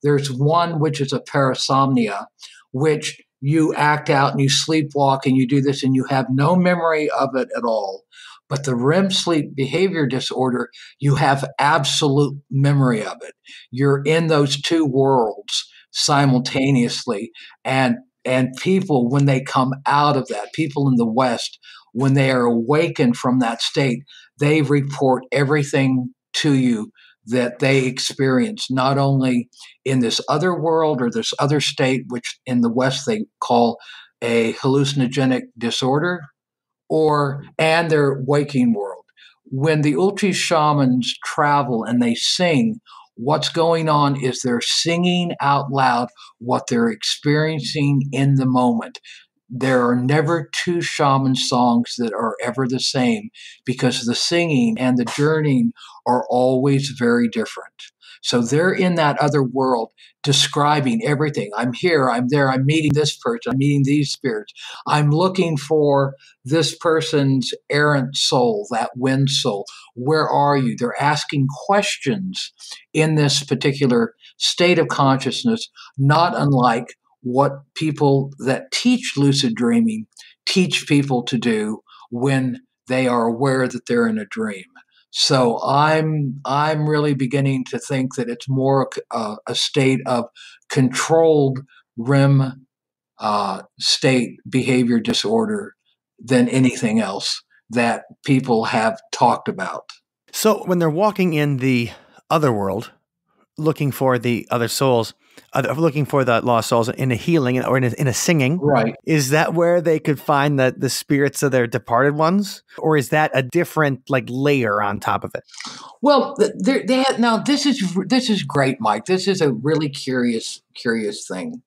D: There's one which is a parasomnia, which you act out and you sleepwalk and you do this and you have no memory of it at all. But the REM sleep behavior disorder, you have absolute memory of it. You're in those two worlds simultaneously. And people, when they come out of that, people in the West, when they are awakened from that state, they report everything to you that they experience, not only in this other world or this other state, which in the West they call a hallucinogenic disorder, and their waking world. When the Ulchi shamans travel and they sing, what's going on is they're singing out loud what they're experiencing in the moment. There are never two shaman songs that are ever the same, because the singing and the journeying are always very different. So they're in that other world describing everything. I'm here, I'm there, I'm meeting this person, I'm meeting these spirits. I'm looking for this person's errant soul, that wind soul. Where are you? They're asking questions in this particular state of consciousness, not unlike what people that teach lucid dreaming teach people to do when they are aware that they're in a dream. So I'm really beginning to think that it's more a state of controlled REM state behavior disorder than anything else that people have talked about.
B: So when they're walking in the other world, looking for the other souls, looking for the lost souls in a healing or in a singing.
D: Right.
B: Is that where they could find the spirits of their departed ones? Or is that a different like layer on top of it?
D: Well, they had, now this is great, Mike. This is a really curious thing.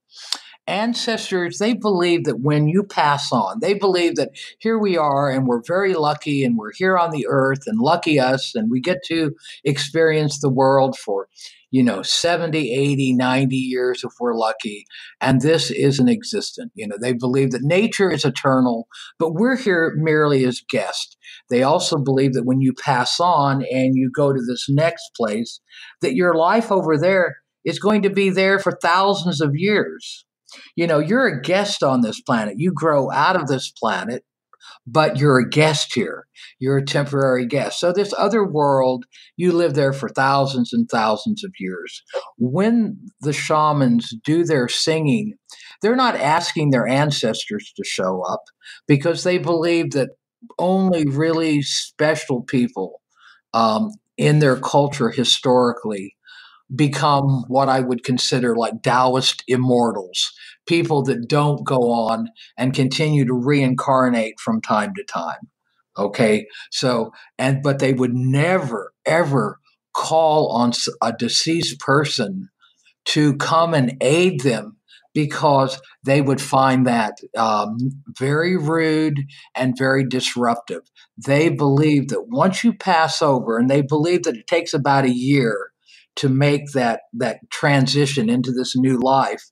D: Ancestors, they believe that when you pass on, they believe that here we are and we're very lucky and we're here on the earth and lucky us and we get to experience the world for 70, 80, 90 years if we're lucky. And this isn't existent. They believe that nature is eternal, but we're here merely as guests. They also believe that when you pass on and you go to this next place, that your life over there is going to be there for thousands of years. You're a guest on this planet. You grow out of this planet, but you're a guest here. You're a temporary guest. So this other world, you live there for thousands and thousands of years. When the shamans do their singing, they're not asking their ancestors to show up because they believe that only really special people in their culture historically become what I would consider like Taoist immortals, people that don't go on and continue to reincarnate from time to time. Okay. So, but they would never, ever call on a deceased person to come and aid them because they would find that very rude and very disruptive. They believe that once you pass over, and they believe that it takes about a year to make that transition into this new life.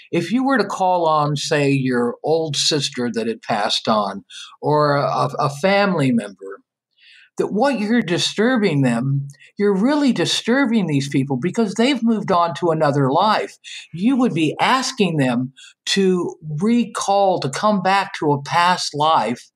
D: If you were to call on, say, your old sister that had passed on, or a family member, that what you're disturbing them, you're really disturbing these people because they've moved on to another life. You would be asking them to to come back to a past life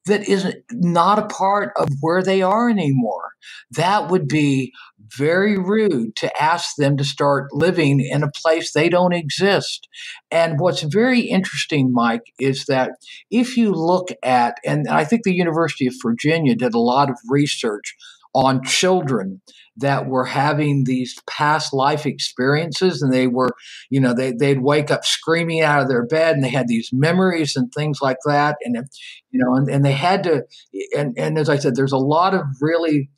D: that is not a part of where they are anymore. That would be very rude to ask them to start living in a place they don't exist. And what's very interesting, Mike, is that if you look at, and I think the University of Virginia did a lot of research on children that were having these past life experiences, and they were, they'd wake up screaming out of their bed, and they had these memories and things like that, and and they had to, and as I said, there's a lot of really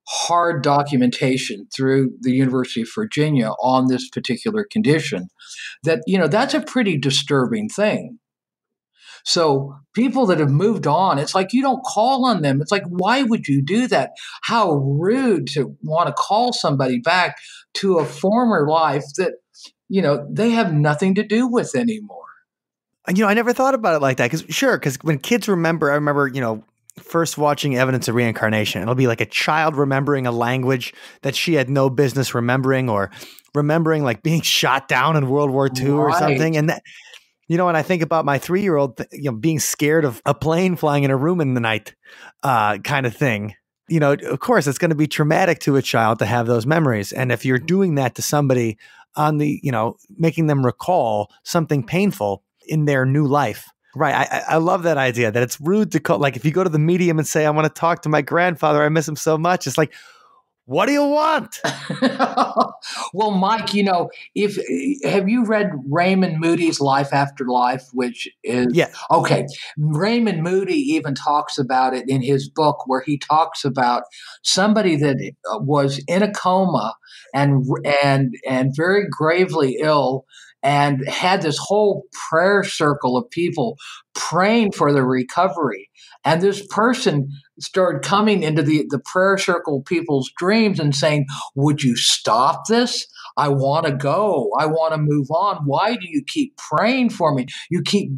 D: hard documentation through the University of Virginia on this particular condition. That that's a pretty disturbing thing. So people that have moved on, it's like you don't call on them. It's like, why would you do that? How rude to want to call somebody back to a former life that, they have nothing to do with anymore.
B: I never thought about it like that. Because when kids remember, I remember, first watching evidence of reincarnation. It'll be like a child remembering a language that she had no business remembering, or remembering like being shot down in World War II or something. And that, when I think about my 3-year-old, being scared of a plane flying in a room in the night, kind of thing. Of course, it's going to be traumatic to a child to have those memories. And if you're doing that to somebody on the, making them recall something painful in their new life. Right. I love that idea that it's rude to call, like if you go to the medium and say, I want to talk to my grandfather, I miss him so much. It's like, what do you want?
D: Well, Mike, have you read Raymond Moody's Life After Life, which is, okay. Raymond Moody even talks about it in his book, where he talks about somebody that was in a coma and very gravely ill, and had this whole prayer circle of people praying for their recovery. And this person started coming into the prayer circle people's dreams and saying, would you stop this? I want to go. I want to move on. Why do you keep praying for me? You keep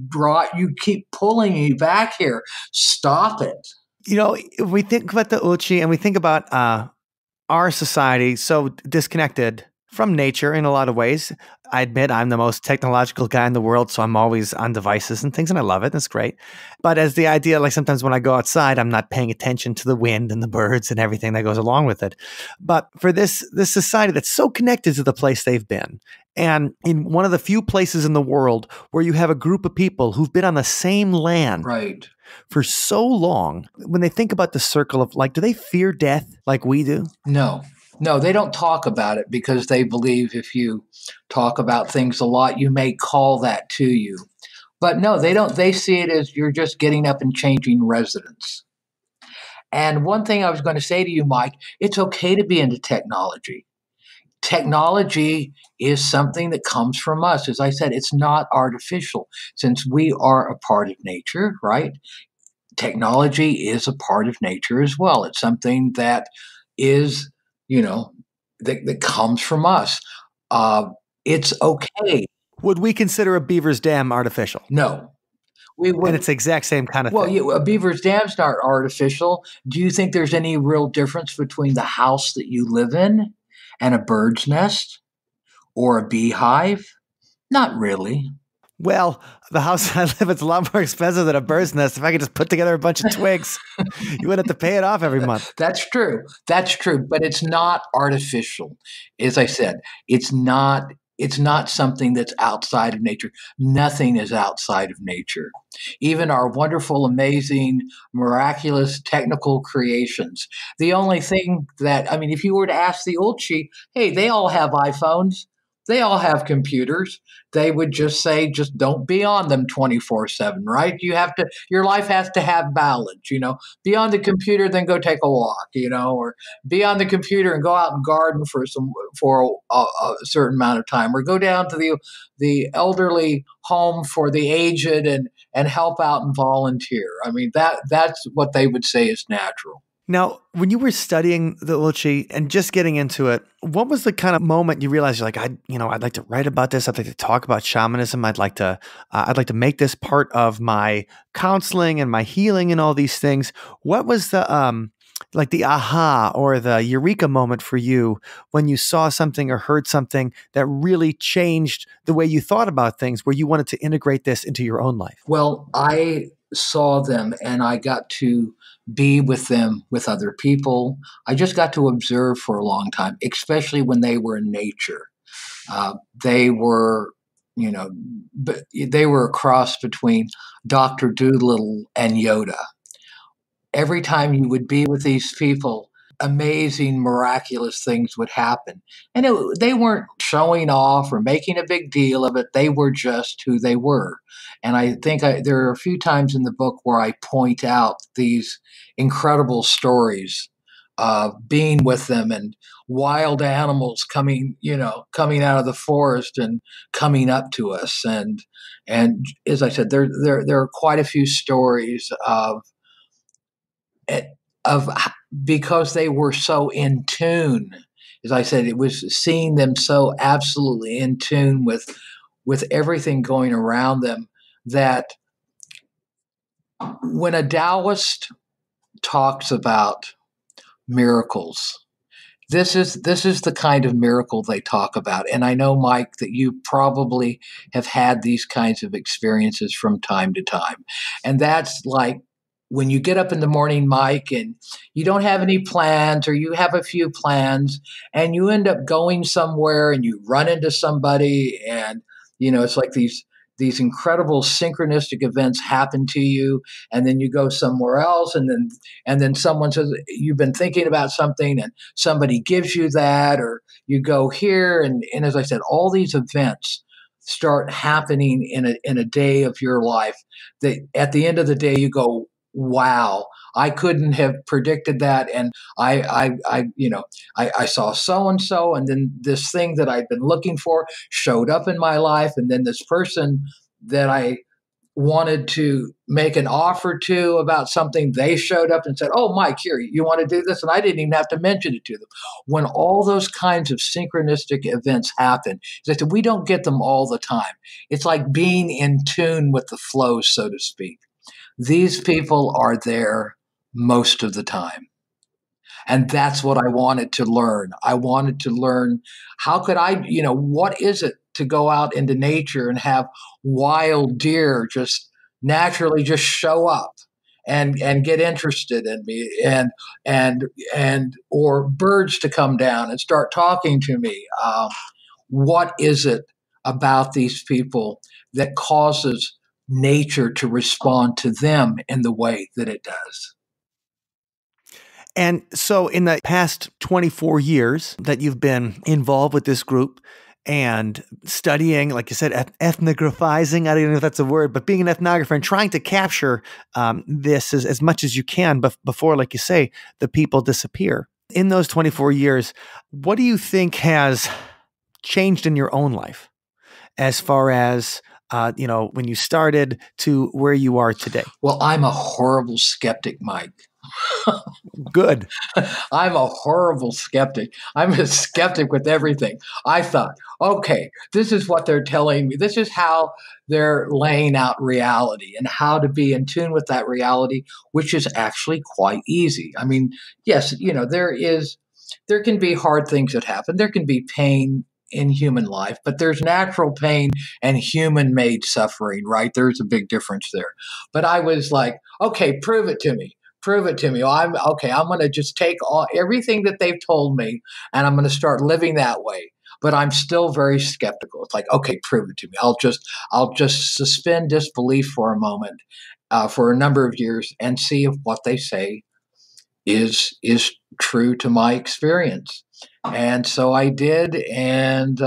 D: pulling me back here. Stop it.
B: If we think about the Ulchi and we think about our society so disconnected from nature in a lot of ways. I admit I'm the most technological guy in the world, so I'm always on devices and things, and I love it. That's great. But as the idea, like sometimes when I go outside, I'm not paying attention to the wind and the birds and everything that goes along with it. But for this society that's so connected to the place they've been, and in one of the few places in the world where you have a group of people who've been on the same land
D: right
B: for so long, when they think about the circle of, like, do they fear death like we do?
D: No. No, they don't talk about it because they believe if you talk about things a lot, you may call that to you. But no, they don't. They see it as you're just getting up and changing residence. And one thing I was going to say to you, Mike, it's okay to be into technology. Technology is something that comes from us. As I said, it's not artificial since we are a part of nature, right? Technology is a part of nature as well. It's something that is, you know, that comes from us. Uh, it's okay.
B: Would we consider a beaver's dam artificial?
D: No, we
B: And
D: would.
B: it's the exact same kind of
D: Well,
B: thing.
D: yeah, a beaver's dam's not artificial. Do you think there's any real difference between the house that you live in and a bird's nest or a beehive? Not really.
B: Well, the house I live in is a lot more expensive than a bird's nest. If I could just put together a bunch of twigs, you wouldn't have to pay it off every month.
D: That's true. That's true. But it's not artificial. As I said, it's not something that's outside of nature. Nothing is outside of nature. Even our wonderful, amazing, miraculous technical creations. The only thing that, I mean, if you were to ask the Ulchi, hey, they all have iPhones, they all have computers, they would just say, just don't be on them 24/7, right? Your life has to have balance, be on the computer, then go take a walk, or be on the computer and go out and garden for a certain amount of time, or go down to the elderly home for the aged and help out and volunteer. I mean, that's what they would say is natural.
B: Now, when you were studying the Ulchi and just getting into it, what was the kind of moment you realized you're like, I'd like to write about this. I'd like to talk about shamanism. I'd like to make this part of my counseling and my healing and all these things. What was the like the aha or the Eureka moment for you when you saw something or heard something that really changed the way you thought about things, where you wanted to integrate this into your own life?
D: Well, I saw them and I got to be with them with other people. I just got to observe for a long time, especially when they were in nature. They were, they were a cross between Dr. Doolittle and Yoda. Every time you would be with these people, amazing, miraculous things would happen. And they weren't showing off or making a big deal of it. They were just who they were. And I think there are a few times in the book where I point out these incredible stories of being with them and wild animals coming out of the forest and coming up to us. And as I said, there are quite a few stories of because they were so in tune. As I said, it was seeing them so absolutely in tune with everything going around them that when a Taoist talks about miracles, this is the kind of miracle they talk about. And I know, Mike, that you probably have had these kinds of experiences from time to time. And that's like when you get up in the morning, Mike, and you don't have any plans or you have a few plans and you end up going somewhere and you run into somebody and, it's like these incredible synchronistic events happen to you, and then you go somewhere else, and then someone says you've been thinking about something and somebody gives you that, or you go here, and as I said, all these events start happening in a day of your life that at the end of the day you go, wow, I couldn't have predicted that. And I saw so and so, and then this thing that I'd been looking for showed up in my life, and then this person that I wanted to make an offer to about something, they showed up and said, "Oh, Mike, here, you want to do this?" And I didn't even have to mention it to them. When all those kinds of synchronistic events happen, they said we don't get them all the time. It's like being in tune with the flow, so to speak. These people are there most of the time. And that's what I wanted to learn. I wanted to learn how could what is it to go out into nature and have wild deer just naturally just show up and get interested in me and or birds to come down and start talking to me. What is it about these people that causes nature to respond to them in the way that it does?
B: And so in the past 24 years that you've been involved with this group and studying, like you said, ethnographizing, I don't know if that's a word, but being an ethnographer and trying to capture this as much as you can before, like you say, the people disappear. In those 24 years, what do you think has changed in your own life as far as, when you started to where you are today?
D: Well, I'm a horrible skeptic, Mike.
B: Good.
D: I'm a horrible skeptic. I'm a skeptic with everything. I thought, okay, this is what they're telling me. This is how they're laying out reality and how to be in tune with that reality, which is actually quite easy. I mean, yes, there can be hard things that happen. There can be pain in human life, but there's natural pain and human-made suffering, right? There's a big difference there. But I was like, okay, prove it to me. Prove it to me. I'm going to just take everything that they've told me, and I'm going to start living that way. But I'm still very skeptical. It's like, okay, prove it to me. I'll just suspend disbelief for a moment, for a number of years, and see if what they say is true to my experience. And so I did, and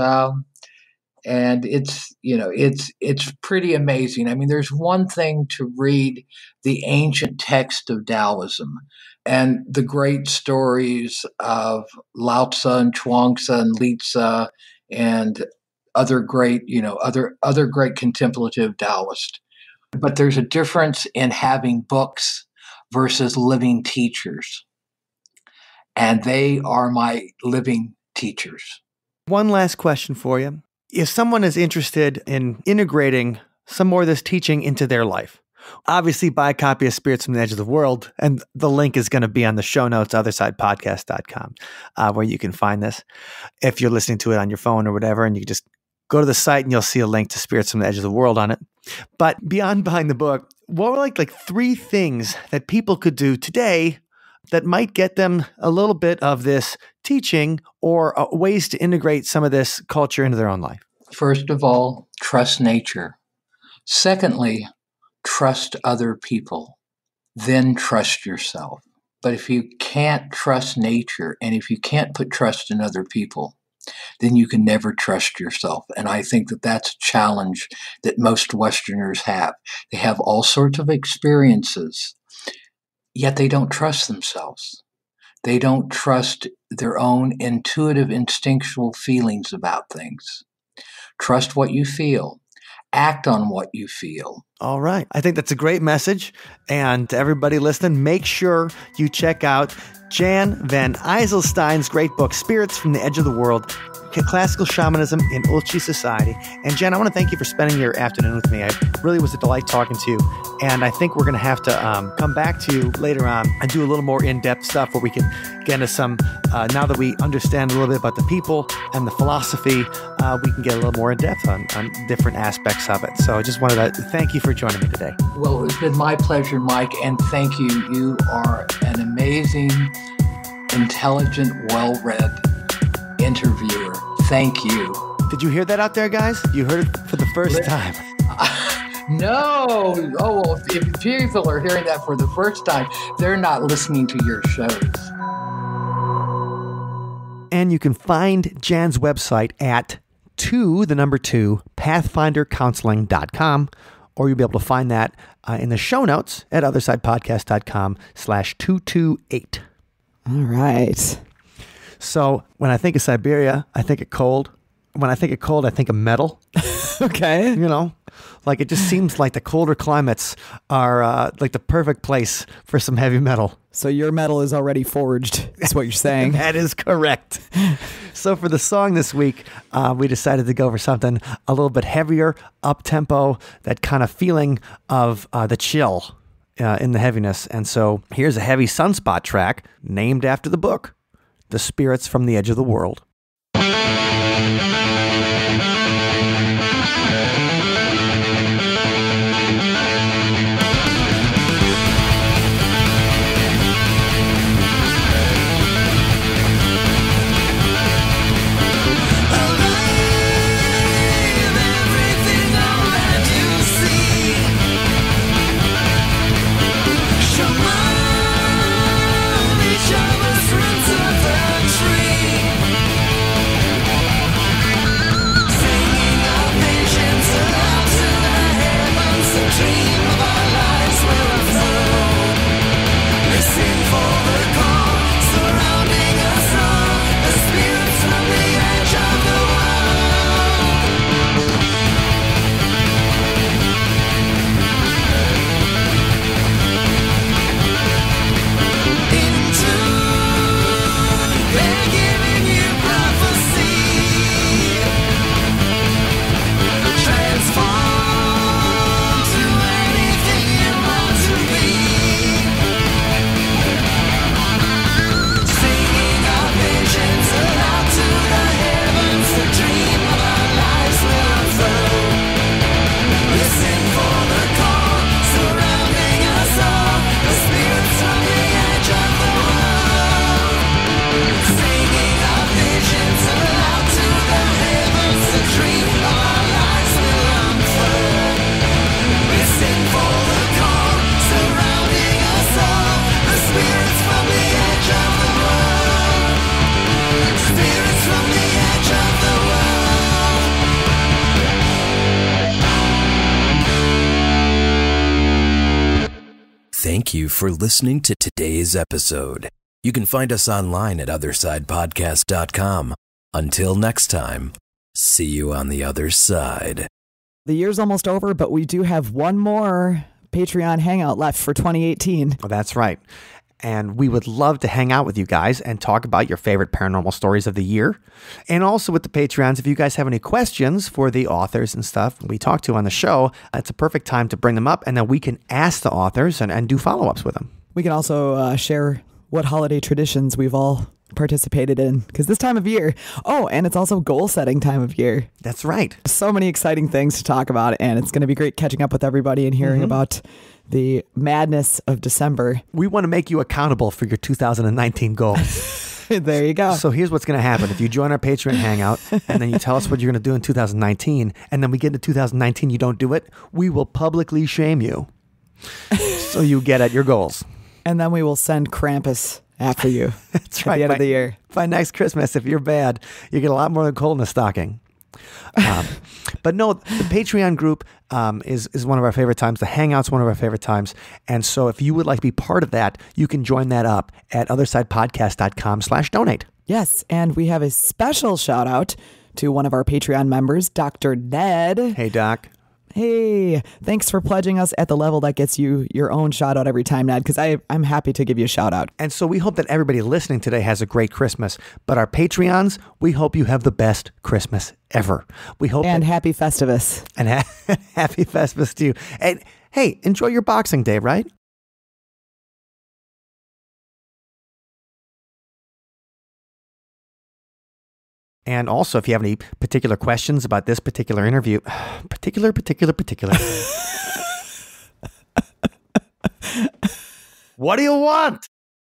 D: it's pretty amazing. I mean, there's one thing to read the ancient text of Taoism and the great stories of Lao Tzu and Chuang-Tzu and Li-Tzu and other great, other great contemplative Taoists. But there's a difference in having books versus living teachers. And they are my living teachers.
B: One last question for you. If someone is interested in integrating some more of this teaching into their life, obviously buy a copy of Spirits from the Edge of the World, and the link is going to be on the show notes, othersidepodcast.com, where you can find this. If you're listening to it on your phone or whatever, and you just go to the site and you'll see a link to Spirits from the Edge of the World on it. But beyond buying the book, what were like 3 things that people could do today that might get them a little bit of this teaching or ways to integrate some of this culture into their own life?
D: First of all, trust nature. Secondly, trust other people. Then trust yourself. But if you can't trust nature and if you can't put trust in other people, then you can never trust yourself. And I think that that's a challenge that most Westerners have. They have all sorts of experiences, yet they don't trust themselves. They don't trust their own intuitive, instinctual feelings about things. Trust what you feel. Act on what you feel.
B: All right. I think that's a great message. And to everybody listening, make sure you check out Jan van Ijselstein's great book, Spirits from the Edge of the World, Classical Shamanism in Ulchi Society. And Jan, I want to thank you for spending your afternoon with me. It really was a delight talking to you. And I think we're going to have to come back to you later on and do a little more in-depth stuff where we can get into some, now that we understand a little bit about the people and the philosophy, we can get a little more in-depth on different aspects of it. So I just wanted to thank you for joining me today.
D: Well, it's been my pleasure, Mike, and thank you. You are an amazing, intelligent, well-read interviewer. Thank you.
B: Did you hear that out there, guys? You heard it for the first time.
D: No. Oh, well, if people are hearing that for the first time, they're not listening to your shows.
B: And you can find Jan's website at 2 pathfindercounseling.com, or you'll be able to find that in the show notes at othersidepodcast.com/228.
C: All right.
B: So when I think of Siberia, I think of cold. When I think of cold, I think of metal.
C: Okay.
B: Like it just seems like the colder climates are like the perfect place for some heavy metal.
C: So your metal is already forged, is what you're saying.
B: That is correct. So for the song this week, we decided to go for something a little bit heavier, up-tempo, that kind of feeling of the chill in the heaviness. And so here's a heavy Sunspot track named after the book, The Spirits from the Edge of the World.
E: Shaman,
A: Thank you for listening to today's episode. You can find us online at othersidepodcast.com. Until next time, see you on the other side.
C: The year's almost over, but we do have one more Patreon hangout left for 2018.
B: Oh, that's right. And we would love to hang out with you guys and talk about your favorite paranormal stories of the year. And also with the Patreons, if you guys have any questions for the authors and stuff we talk to on the show, it's a perfect time to bring them up, and then we can ask the authors and do follow-ups with them.
C: We can also share what holiday traditions we've all participated in, because this time of year, and it's also goal-setting time of year.
B: That's right.
C: So many exciting things to talk about, and it's going to be great catching up with everybody and hearing about the madness of December.
B: We want to make you accountable for your 2019 goals.
C: There you go.
B: So here's what's going to happen. If you join our Patreon hangout and then you tell us what you're going to do in 2019, and then we get into 2019, you don't do it, we will publicly shame you. So you get at your goals.
C: And then we will send Krampus after you.
B: That's right.
C: At the end of the year.
B: By next Christmas, if you're bad, you get a lot more than coal in the stocking. But no, the Patreon group is one of our favorite times. The Hangout's one of our favorite times. And so if you would like to be part of that, you can join that up at othersidepodcast.com/donate.
C: Yes, and we have a special shout out to one of our Patreon members, Dr. Ned.
B: Hey, Doc.
C: Hey, thanks for pledging us at the level that gets you your own shout out every time, Ned, because I'm happy to give you a shout out.
B: And so we hope that everybody listening today has a great Christmas. But our Patreons, we hope you have the best Christmas ever. We hope
C: happy Festivus.
B: And happy Festivus to you. And hey, enjoy your Boxing Day, right? And also, if you have any particular questions about this particular interview, particular. What do you want?